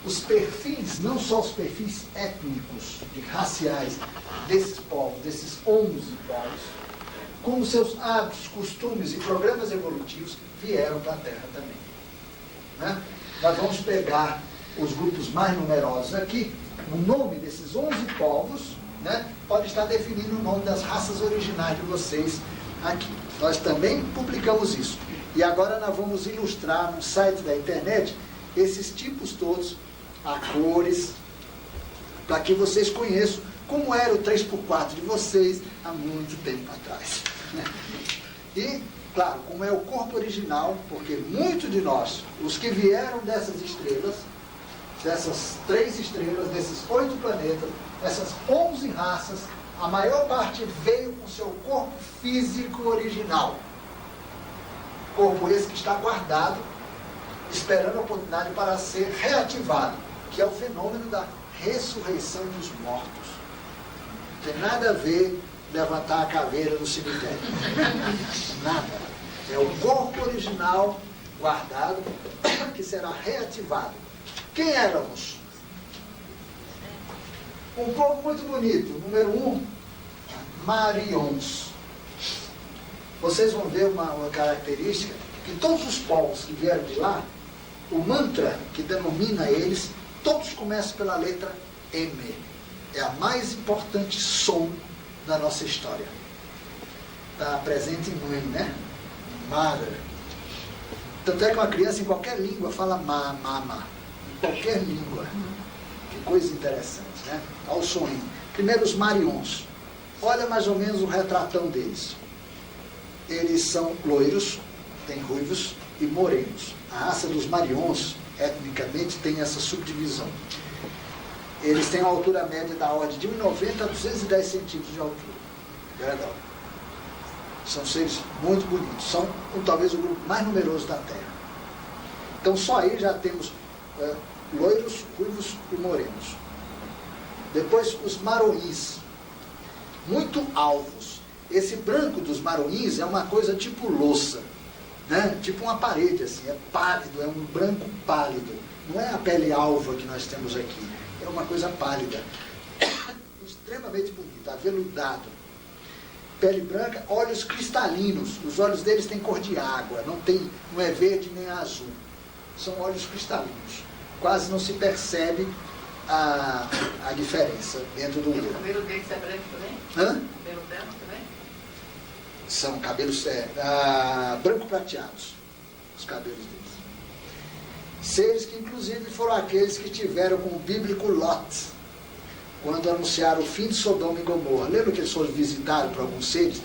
Os perfis, não só os perfis étnicos e raciais desses povos, desses 11 povos, como seus hábitos, costumes e programas evolutivos vieram para a Terra também. Né? Nós vamos pegar os grupos mais numerosos aqui. O nome desses 11 povos, né, pode estar definindo o nome das raças originais de vocês aqui. Nós também publicamos isso. E agora nós vamos ilustrar no site da internet esses tipos todos, a cores, para que vocês conheçam como era o 3x4 de vocês há muito tempo atrás. E, claro, como é o corpo original, porque muitos de nós, os que vieram dessas estrelas, dessas 3 estrelas, desses 8 planetas, essas 11 raças, a maior parte veio com seu corpo físico original. Corpo esse que está guardado, esperando a oportunidade para ser reativado, que é o fenômeno da ressurreição dos mortos. Não tem nada a ver levantar a caveira no cemitério. Nada. É o corpo original guardado que será reativado. Quem éramos? Um povo muito bonito. Número 1, Marions. Vocês vão ver uma característica, que todos os povos que vieram de lá, o mantra que denomina eles, todos começam pela letra M. É a mais importante som da nossa história. Está presente em mãe, né? Mother. Tanto é que uma criança em qualquer língua fala mama. Em qualquer língua. Que coisa interessante, né? Olha o sonho. Primeiro os Marions. Olha mais ou menos o retratão deles. Eles são loiros, tem ruivos e morenos. A raça dos Marions, etnicamente, tem essa subdivisão. Eles têm uma altura média da ordem de 1,90 a 210 centímetros de altura. Grandão. São seres muito bonitos. São talvez o grupo mais numeroso da Terra. Então só aí já temos loiros, ruivos e morenos. Depois os Maroís. Muito alvos. Esse branco dos Maroís é uma coisa tipo louça, né? Tipo uma parede, assim, é pálido, é um branco pálido. Não é a pele alva que nós temos aqui, é uma coisa pálida. Extremamente bonito, aveludado. Pele branca, olhos cristalinos. Os olhos deles têm cor de água, não é verde nem azul. São olhos cristalinos. Quase não se percebe a diferença dentro do olho. O cabelo deles é branco também? Hã? Cabelo branco também? São cabelos branco prateados, os cabelos deles. Seres que inclusive foram aqueles que tiveram com o bíblico Lot, quando anunciaram o fim de Sodoma e Gomorra. Lembra que eles foram visitados por alguns seres?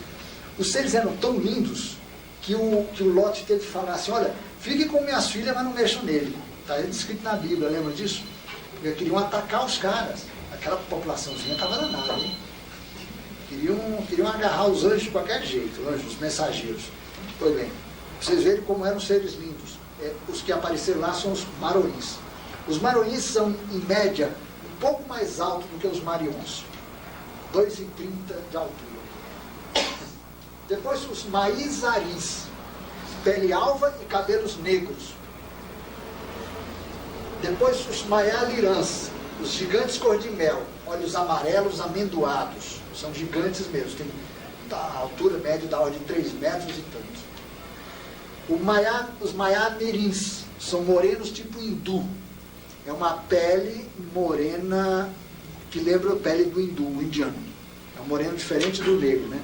Os seres eram tão lindos que o Lot teve que falar assim: olha, fique com minhas filhas, mas não mexam nele. Está escrito na Bíblia, lembra disso? Porque queriam atacar os caras. Aquela populaçãozinha estava danada, hein? Queriam agarrar os anjos de qualquer jeito, os mensageiros. Pois bem, vocês verem como eram seres lindos. Os que apareceram lá são os Maroís. Os Maroís são, em média, um pouco mais altos do que os Marions. 2,30 de altura. Depois os Maizaris. Pele alva e cabelos negros. Depois os Maialirãs. Os gigantes cor-de-mel. Olhos amarelos amendoados. São gigantes mesmo, tem a altura média da ordem de 3 metros e tanto. Os Maiamirins são morenos tipo hindu. É uma pele morena que lembra a pele do hindu, o indiano. É um moreno diferente do negro, né?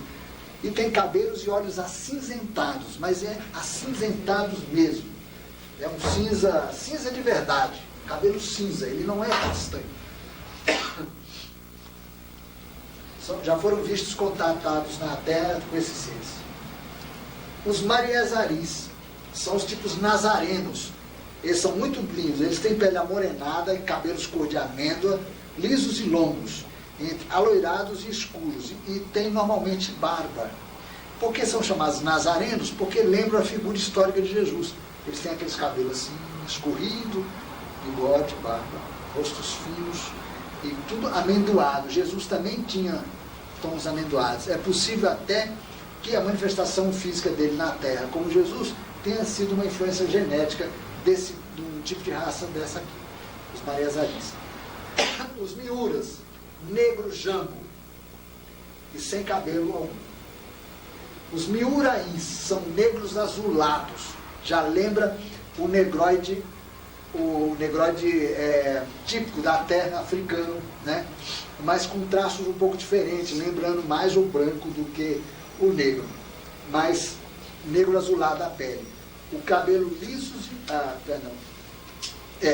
E tem cabelos e olhos acinzentados, mas é acinzentados mesmo. É um cinza de verdade. Cabelo cinza, ele não é castanho. Já foram vistos contatados na Terra com esses seres. Os Mariezaris são os tipos nazarenos. Eles são muito lindos. Eles têm pele amorenada e cabelos cor de amêndoa, lisos e longos, entre aloirados e escuros. E tem normalmente barba. Por que são chamados nazarenos? Porque lembram a figura histórica de Jesus. Eles têm aqueles cabelos assim, escorrido, bigode, barba, rostos finos e tudo amendoado. Jesus também tinha tons amendoados. É possível até que a manifestação física dele na Terra, como Jesus, tenha sido uma influência genética do tipo de raça dessa aqui, os Mariezaris. Os Miuras, negro jambo e sem cabelo algum. Os Miuraís são negros azulados. Já lembra o negroide típico da terra africano, né? Mas com traços um pouco diferentes, lembrando mais o branco do que o negro, mais negro azulado a pele. O cabelo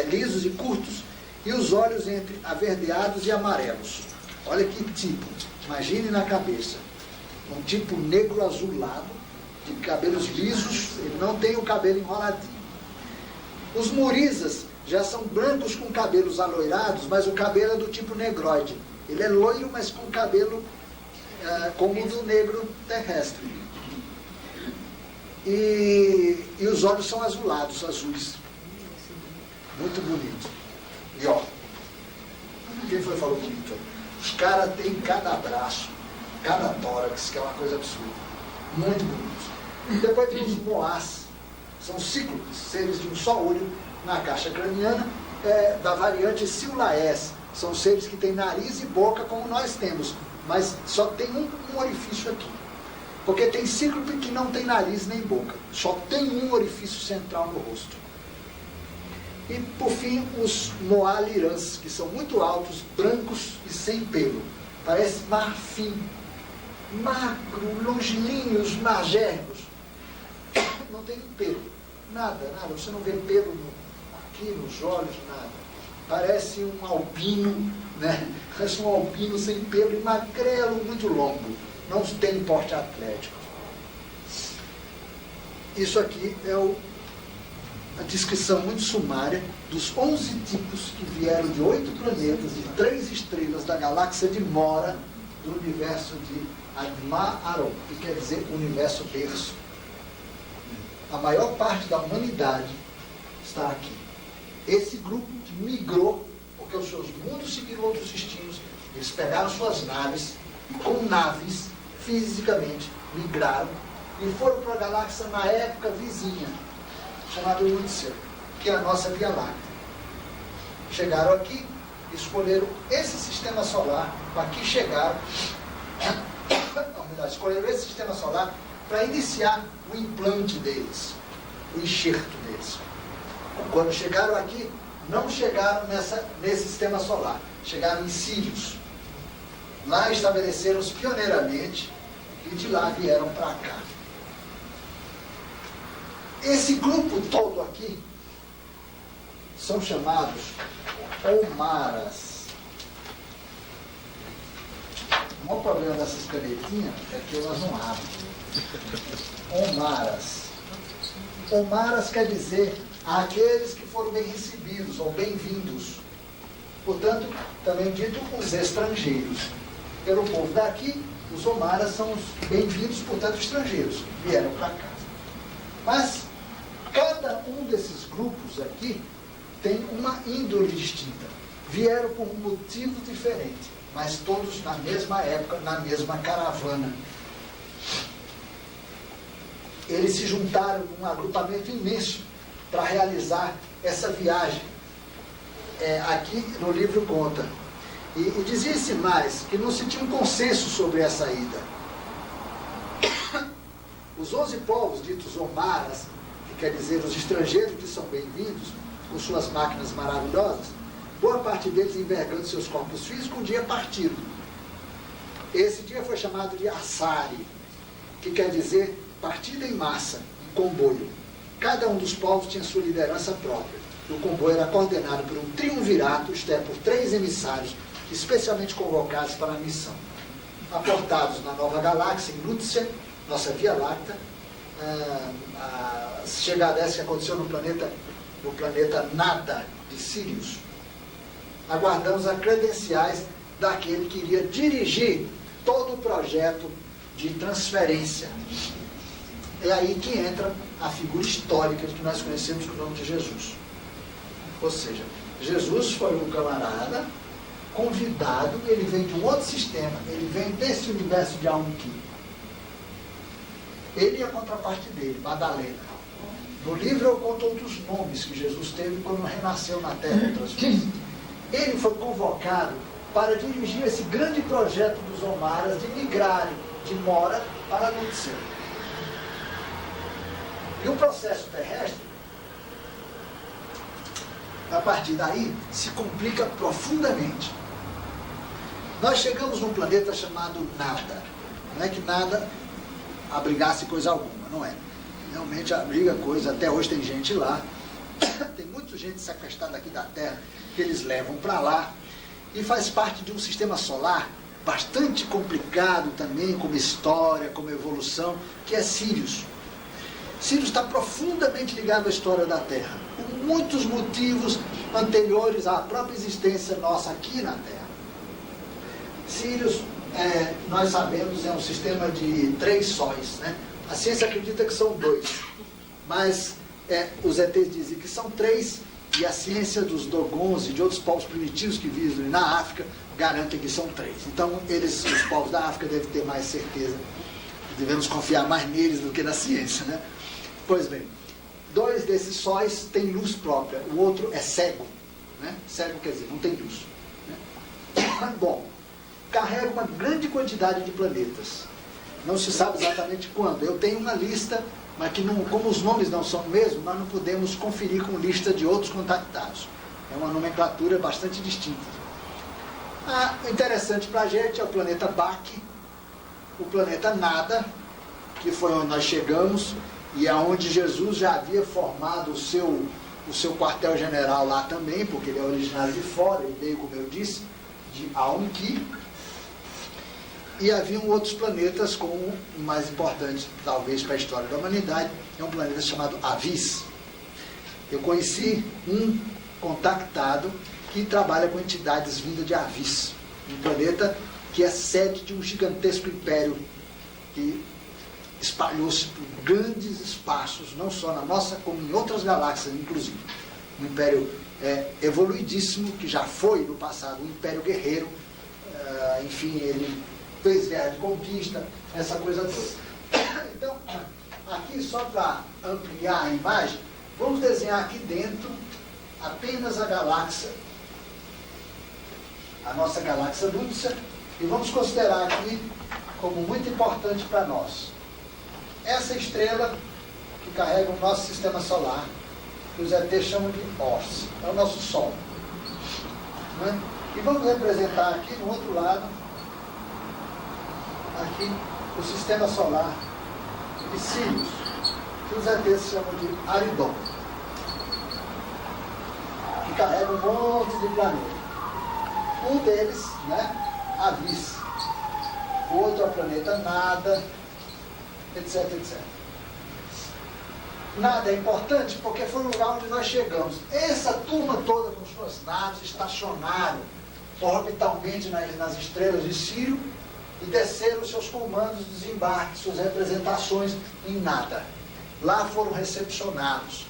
lisos e curtos, e os olhos entre averdeados e amarelos. Olha que tipo, imagine na cabeça, um tipo negro azulado, de cabelos lisos, ele não tem o cabelo enroladinho. Os Murizas já são brancos com cabelos aloirados, mas o cabelo é do tipo negroide. Ele é loiro, mas com cabelo como o do negro terrestre. E os olhos são azulados, azuis. Muito bonito. E ó, quem foi que falou bonito? Os caras têm cada braço, cada tórax, que é uma coisa absurda. Muito bonitos. E depois tem os moás. São cíclopes, seres de um só olho na caixa craniana, da variante Siulaes. São seres que têm nariz e boca como nós temos, mas só tem um orifício aqui. Porque tem cíclope que não tem nariz nem boca. Só tem um orifício central no rosto. E, por fim, os moalirãs, que são muito altos, brancos e sem pelo. Parece marfim. Magro, longilíneos, magérrimos. Não tem pelo. Nada. Você não vê pelo aqui nos olhos, nada. Parece um albino, né? Parece um albino sem pelo e magrelo, muito longo. Não tem porte atlético. Isso aqui é a descrição muito sumária dos 11 tipos que vieram de 8 planetas, de 3 estrelas da galáxia de Mora, do universo de Adma-Aron, que quer dizer universo berço. A maior parte da humanidade está aqui. Esse grupo migrou, porque os seus mundos seguiram outros destinos. Eles pegaram suas naves e, com naves, fisicamente, migraram e foram para a galáxia na época vizinha, chamada Lúcia, que é a nossa Via Láctea. Chegaram aqui, escolheram esse sistema solar, aqui chegaram, escolheram esse sistema solar para iniciar o implante deles, o enxerto deles. Quando chegaram aqui, não chegaram nesse sistema solar, chegaram em Sírios. Lá estabeleceram-se pioneiramente e de lá vieram para cá. Esse grupo todo aqui são chamados Omaras. O maior problema dessas canetinhas é que elas não abrem. Omaras. Omaras quer dizer aqueles que foram bem recebidos ou bem-vindos. Portanto, também dito os estrangeiros. Pelo povo daqui, os Omaras são os bem-vindos, portanto, estrangeiros. Vieram para cá. Mas cada um desses grupos aqui tem uma índole distinta. Vieram por um motivo diferente, mas todos na mesma época, na mesma caravana. Eles se juntaram num agrupamento imenso para realizar essa viagem. Aqui no livro conta. E dizia-se mais que não se tinha um consenso sobre essa ida. Os 11 povos, ditos Omaras, que quer dizer os estrangeiros que são bem-vindos, com suas máquinas maravilhosas, boa parte deles envergando seus corpos físicos, um dia partiram. Esse dia foi chamado de Assari, que quer dizer partida em massa, em comboio. Cada um dos povos tinha sua liderança própria. O comboio era coordenado por um triunvirato, isto é, por 3 emissários, especialmente convocados para a missão. Aportados na nova galáxia, em Lúcia, nossa Via Láctea, a chegada essa que aconteceu no planeta Nada de Sírios, aguardamos as credenciais daquele que iria dirigir todo o projeto de transferência. É aí que entra a figura histórica que nós conhecemos com o nome de Jesus. Ou seja, Jesus foi um camarada convidado, ele vem de um outro sistema, ele vem desse universo de Aunki. Ele e a contraparte dele, Madalena. No livro eu conto outros nomes que Jesus teve quando renasceu na Terra, outras vezes. Ele foi convocado para dirigir esse grande projeto dos Omaras de migrarem de Mora para Lúcia. E o processo terrestre, a partir daí, se complica profundamente. Nós chegamos num planeta chamado Nada. Não é que nada abrigasse coisa alguma, não é. Realmente abriga coisa, até hoje tem gente lá. Tem muita gente sequestrada aqui da Terra, que eles levam para lá. E faz parte de um sistema solar bastante complicado também, como história, como evolução, que é Sírios. Sírios está profundamente ligado à história da Terra. O muitos motivos anteriores à própria existência nossa aqui na Terra. Sírius, nós sabemos, é um sistema de 3 sóis, né? A ciência acredita que são 2, mas os ETs dizem que são 3, e a ciência dos Dogons e de outros povos primitivos que vivem na África garantem que são 3. Então, os povos da África devem ter mais certeza, devemos confiar mais neles do que na ciência, né? Pois bem, 2 desses sóis têm luz própria, o outro é cego, né? Cego quer dizer, não tem luz, né? Bom, carrega uma grande quantidade de planetas. Não se sabe exatamente quando. Eu tenho uma lista, mas que não, como os nomes não são o mesmo, nós não podemos conferir com lista de outros contactados. É uma nomenclatura bastante distinta. O interessante para a gente é o planeta Bak, o planeta Nada, que foi onde nós chegamos, e é onde Jesus já havia formado o seu quartel-general lá também, porque ele é originário de fora, ele veio, como eu disse, de Aonki. E haviam outros planetas, como o mais importante, talvez, para a história da humanidade, é um planeta chamado Avis. Eu conheci um contactado que trabalha com entidades vindas de Avis, um planeta que é sede de um gigantesco império que espalhou-se por grandes espaços, não só na nossa, como em outras galáxias, inclusive. Um império evoluidíssimo, que já foi, no passado, um império guerreiro. Enfim, ele fez guerra de conquista, essa coisa toda. Então, aqui, só para ampliar a imagem, vamos desenhar aqui dentro apenas a galáxia, a nossa galáxia Lúcia, e vamos considerar aqui como muito importante para nós essa estrela que carrega o nosso sistema solar, que os ETs chamam de Ors, é o nosso Sol, né? E vamos representar aqui no outro lado, aqui, o sistema solar de Sírius, que os ETs chamam de Aridon, que carrega um monte de planetas. Um deles, né, Avis. O outro é o planeta Nada, etc, etc. Nada é importante porque foi o lugar onde nós chegamos. Essa turma toda com suas naves estacionaram orbitalmente nas estrelas de Sírio e desceram seus comandos de desembarque, suas representações em Nada. Lá foram recepcionados.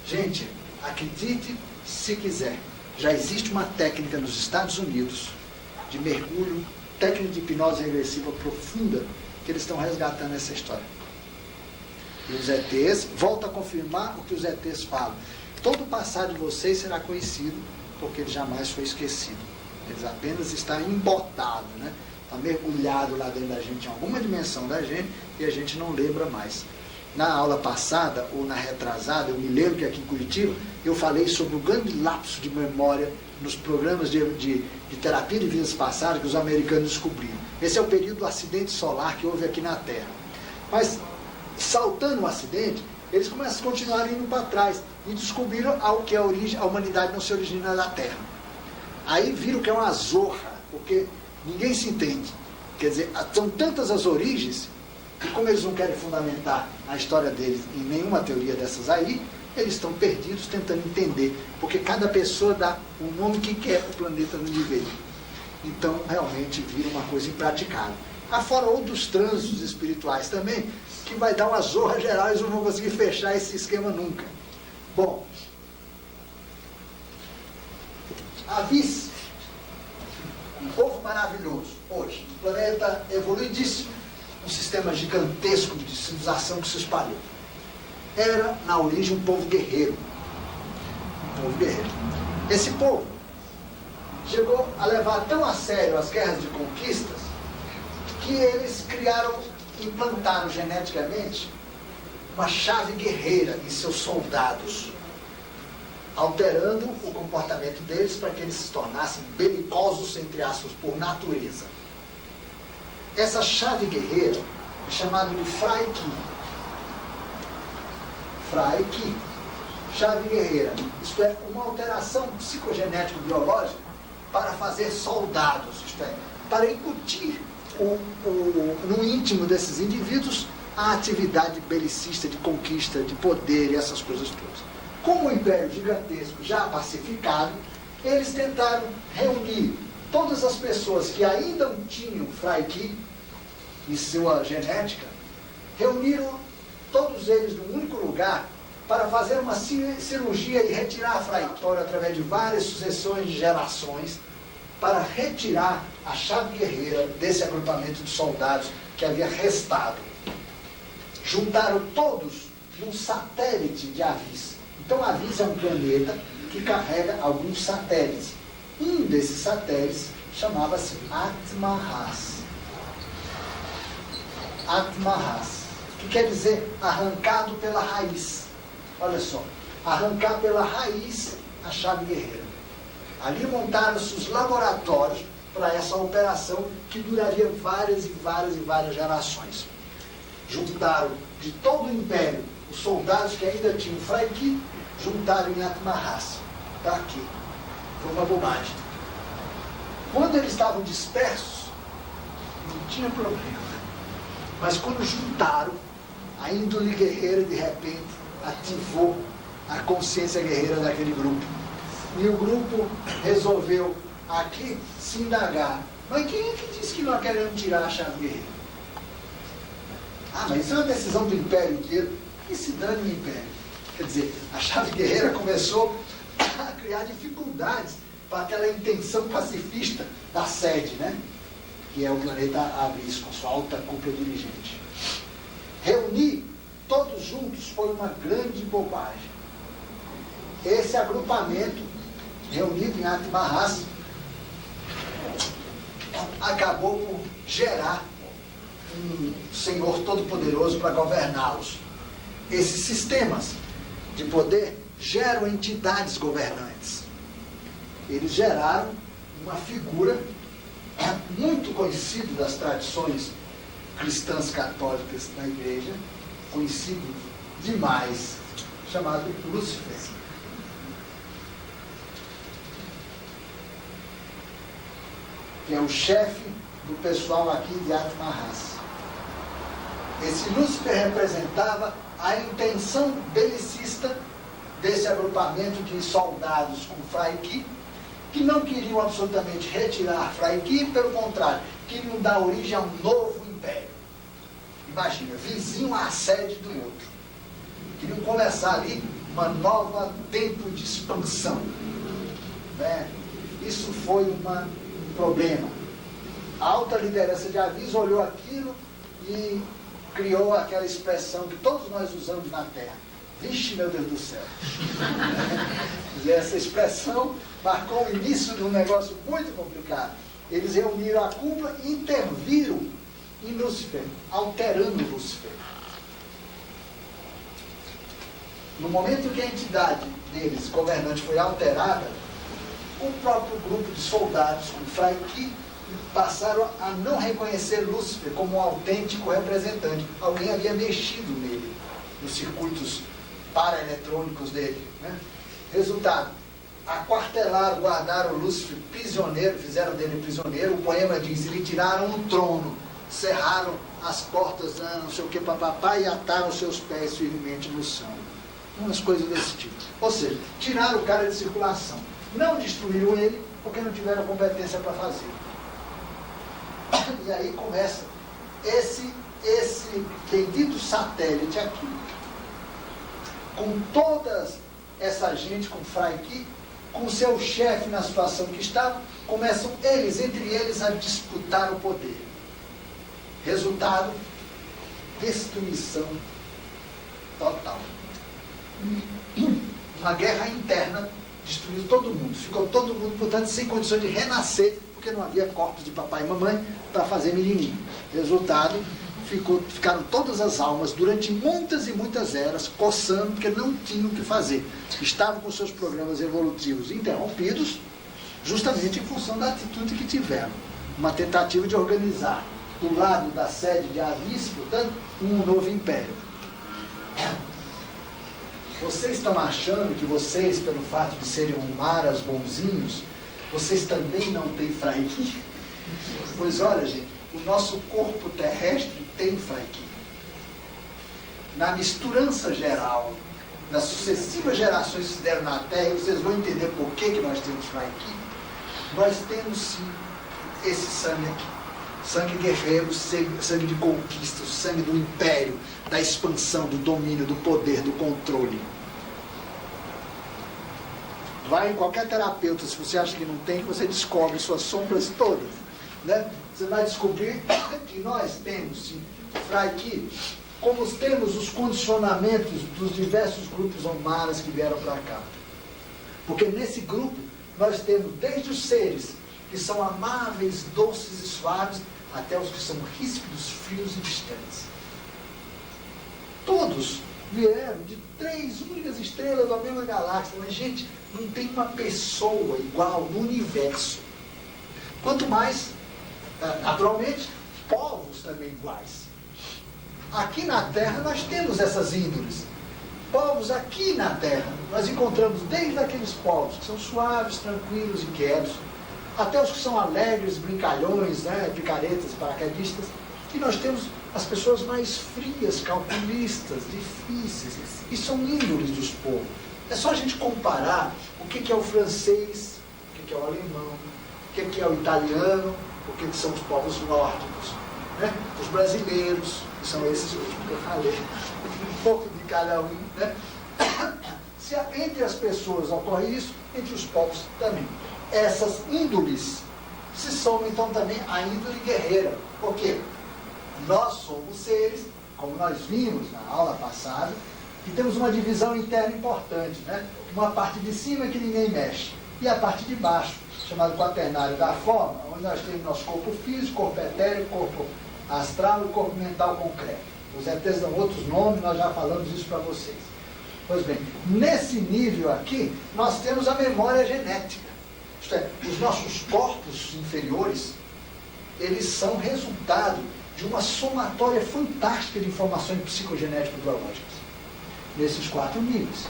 Gente, acredite se quiser, já existe uma técnica nos Estados Unidos de mergulho, técnica de hipnose regressiva profunda, que eles estão resgatando essa história. E os ETs, volta a confirmar o que os ETs falam. Todo o passado de vocês será conhecido, porque ele jamais foi esquecido. Eles apenas estão embotados, né? Está mergulhado lá dentro da gente, em alguma dimensão da gente, e a gente não lembra mais. Na aula passada, ou na retrasada, eu me lembro que aqui em Curitiba, eu falei sobre o grande lapso de memória nos programas de terapia de vidas passadas que os americanos descobriram. Esse é o período do acidente solar que houve aqui na Terra. Mas, saltando o acidente, eles começam a continuar indo para trás e descobriram ao que a humanidade não se origina da Terra. Aí viram que é uma zorra, porque ninguém se entende. Quer dizer, são tantas as origens, e como eles não querem fundamentar a história deles em nenhuma teoria dessas aí, eles estão perdidos tentando entender, porque cada pessoa dá o nome que quer para o planeta onde veio. Então, realmente, vira uma coisa impraticável. Afora outros trânsitos espirituais também, que vai dar uma zorra geral e eles não vão conseguir fechar esse esquema nunca. Bom, Avis, um povo maravilhoso, hoje, um planeta evoluidíssimo, um sistema gigantesco de civilização que se espalhou. Era, na origem, um povo guerreiro. Um povo guerreiro. Esse povo chegou a levar tão a sério as guerras de conquistas que eles criaram, implantaram geneticamente uma chave guerreira em seus soldados, alterando o comportamento deles para que eles se tornassem belicosos, entre aspas, por natureza. Essa chave guerreira é chamada de Fraiki. Fraiki, chave guerreira. Isto é, uma alteração psicogenético-biológica para fazer soldados, isto é, para incutir no íntimo desses indivíduos a atividade belicista de conquista, de poder e essas coisas todas. como o império gigantesco já pacificado, eles tentaram reunir todas as pessoas que ainda não tinham Fraiki em sua genética, reuniram todos eles num único lugar para fazer uma cirurgia e retirar a Fraiki através de várias sucessões de gerações, para retirar a chave guerreira desse agrupamento de soldados que havia restado. Juntaram todos num satélite de Avis. Então Avis é um planeta que carrega alguns satélites. Um desses satélites chamava-se Atmahas. Atmahas, que quer dizer arrancado pela raiz. Olha só, arrancar pela raiz a chave guerreira. Ali montaram-se os laboratórios para essa operação que duraria várias e várias e várias gerações. Juntaram de todo o império os soldados que ainda tinham Fraiki, juntaram em Atmahas. Para quê? Foi uma bobagem. Quando eles estavam dispersos, não tinha problema. Mas quando juntaram, a índole guerreira de repente ativou a consciência guerreira daquele grupo. E o grupo resolveu aqui se indagar. Mas quem é que disse que nós queremos tirar a chave guerreira? Ah, mas isso é uma decisão do império inteiro. Que se dane o império. Quer dizer, a chave guerreira começou a criar dificuldades para aquela intenção pacifista da sede, né? Que é o planeta Avis, com sua alta cúpula dirigente. Reunir todos juntos foi uma grande bobagem. Esse agrupamento, reunido em Atmahas, acabou por gerar um Senhor Todo-Poderoso para governá-los. Esses sistemas de poder geram entidades governantes. Eles geraram uma figura muito conhecida das tradições cristãs católicas da igreja, conhecido demais, chamado Lúcifer. Que é o chefe do pessoal aqui de Atmahas. Esse Lúcifer representava a intenção belicista desse agrupamento de soldados com Fraiki, que não queriam absolutamente retirar Fraiki, pelo contrário, queriam dar origem a um novo império. Imagina, vizinho à sede do outro. Queriam começar ali uma nova tempo de expansão. Né? Isso foi um problema. A alta liderança de Avis olhou aquilo e criou aquela expressão que todos nós usamos na Terra. Vixe, meu Deus do céu. E essa expressão marcou o início de um negócio muito complicado. Eles reuniram a cúpula e interviram em Lúcifer, alterando Lúcifer. No momento que a entidade deles, governante, foi alterada, o próprio grupo de soldados com Fraiki passaram a não reconhecer Lúcifer como um autêntico representante. Alguém havia mexido nele, nos circuitos paraeletrônicos dele. Né? Resultado, aquartelaram, guardaram Lúcifer prisioneiro, fizeram dele prisioneiro. O poema diz, lhe tiraram o trono, cerraram as portas, não sei o que, papapá, e ataram seus pés firmemente no chão. Umas coisas desse tipo. Ou seja, tiraram o cara de circulação. Não destruíram ele, porque não tiveram competência para fazer. E aí começa esse bendito satélite aqui, com toda essa gente, com Fraiki, com seu chefe na situação que estava, começam eles, entre eles, a disputar o poder. Resultado, destruição total. Uma guerra interna destruiu todo mundo. Ficou todo mundo, portanto, sem condições de renascer, porque não havia corpos de papai e mamãe para fazer menininho. Resultado, ficaram todas as almas durante muitas e muitas eras coçando, porque não tinham o que fazer. Estavam com seus programas evolutivos interrompidos, justamente em função da atitude que tiveram. Uma tentativa de organizar, do lado da sede de Avis, portanto, um novo império. Vocês estão achando que vocês, pelo fato de serem humaras, bonzinhos, vocês também não têm Fraiki? Pois olha, gente, o nosso corpo terrestre tem Fraiki. Na misturança geral nas sucessivas gerações que se deram na Terra, e vocês vão entender por que nós temos Fraiki, nós temos sim esse sangue aqui. Sangue guerreiro, sangue de conquista, sangue do império, da expansão, do domínio, do poder, do controle. Vai em qualquer terapeuta, se você acha que não tem, você descobre suas sombras todas, né? Você vai descobrir que nós temos, sim, Fraiki, como temos os condicionamentos dos diversos grupos humanos que vieram para cá. Porque nesse grupo nós temos desde os seres que são amáveis, doces e suaves, até os que são ríspidos, frios e distantes. Todos vieram de 3 únicas estrelas da mesma galáxia. Mas, gente, não tem uma pessoa igual no universo. Quanto mais, naturalmente, povos também iguais. Aqui na Terra nós temos essas índoles. Povos aqui na Terra, nós encontramos desde aqueles povos que são suaves, tranquilos e quietos, até os que são alegres, brincalhões, né, picaretas, paraquedistas, e nós temos as pessoas mais frias, calculistas, difíceis, e são índoles dos povos. É só a gente comparar o que é o francês, o que é o alemão, o que é o italiano, o que são os povos nórdicos, né? Os brasileiros, que são esses últimos que eu falei, um pouco de cada um, né? Se entre as pessoas ocorre isso, entre os povos também. Essas índoles se somam então também à índole guerreira. Por quê? Nós somos seres, como nós vimos na aula passada, que temos uma divisão interna importante, né? Uma parte de cima que ninguém mexe, e a parte de baixo, chamado quaternário da forma, onde nós temos nosso corpo físico, corpo etéreo, corpo astral e corpo mental concreto. Os ETs dão outros nomes, nós já falamos isso para vocês. Pois bem, nesse nível aqui, nós temos a memória genética. Isto é, os nossos corpos inferiores, eles são resultado de uma somatória fantástica de informações psicogenético-biológicas, nesses 4 níveis.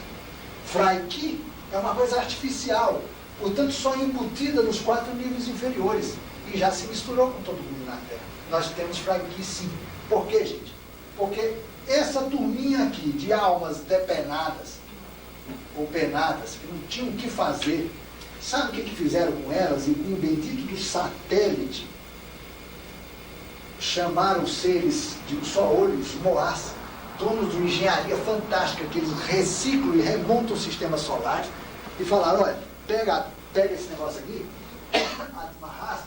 Fraiki é uma coisa artificial, portanto só embutida nos 4 níveis inferiores, e já se misturou com todo mundo na Terra. Nós temos Fraiki sim. Por quê, gente? Porque essa turminha aqui de almas depenadas, ou penadas, que não tinham o que fazer, sabe o que fizeram com elas? E com o bendito do satélite, chamaram seres de um só olho, os Moás, donos de uma engenharia fantástica, que eles reciclam e remontam o sistema solar, e falaram, olha, pega esse negócio aqui, amarra,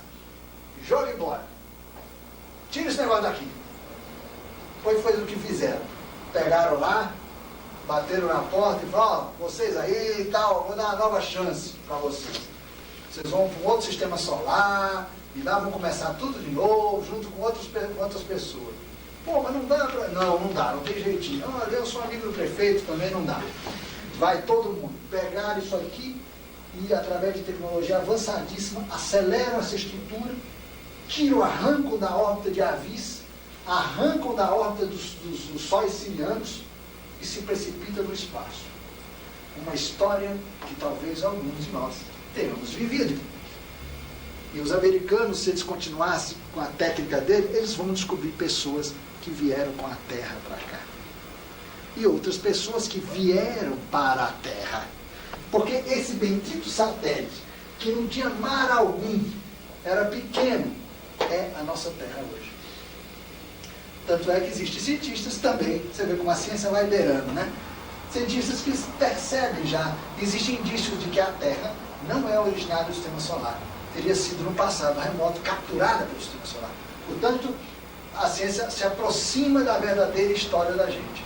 e joga embora. Tira esse negócio daqui. Foi o que fizeram. Pegaram lá, bateram na porta e falaram, ó, vocês aí e tal, vou dar uma nova chance para vocês. Vocês vão para um outro sistema solar, e lá vão começar tudo de novo, junto com outras pessoas. Pô, mas não dá para... Não dá, não tem jeitinho. Não, eu sou amigo do prefeito, também não dá. Vai todo mundo pegar isso aqui e, através de tecnologia avançadíssima, aceleram essa estrutura, tiram, arrancam da órbita de Avis, arrancam da órbita dos sóis sirianos e se precipitam no espaço. Uma história que talvez alguns de nós tenhamos vivido. E os americanos, se eles continuassem com a técnica dele, eles vão descobrir pessoas que vieram com a Terra para cá. E outras pessoas que vieram para a Terra. Porque esse bendito satélite, que não tinha mar algum, era pequeno, é a nossa Terra hoje. Tanto é que existem cientistas também, você vê como a ciência vai beirando, né? Cientistas que percebem já, existem indícios de que a Terra não é originária do sistema solar. Teria sido no passado remoto capturada pelo sistema solar. Portanto, a ciência se aproxima da verdadeira história da gente.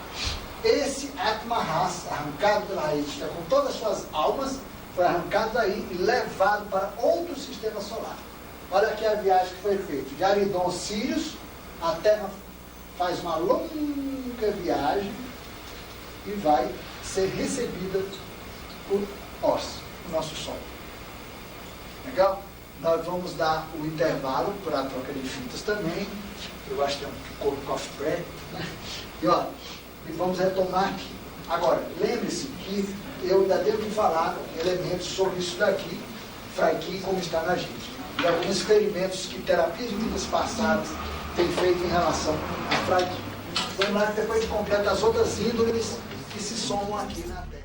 Esse Atma Ras, arrancado pela raiz, com todas as suas almas, foi arrancado daí e levado para outro sistema solar. Olha aqui a viagem que foi feita. De Aridon Sirius, a Terra faz uma longa viagem e vai ser recebida por nós, o nosso Sol. Legal? Nós vamos dar o intervalo para a troca de fitas também. Eu acho que é um coffee break, né? E vamos retomar aqui. Agora, lembre-se que eu ainda devo falar elementos sobre isso daqui, Fraiki, como está na gente. E alguns experimentos que terapias de vidas passadas têm feito em relação a Fraiki. Vamos lá que depois a gente completa as outras índoles que se somam aqui na Terra.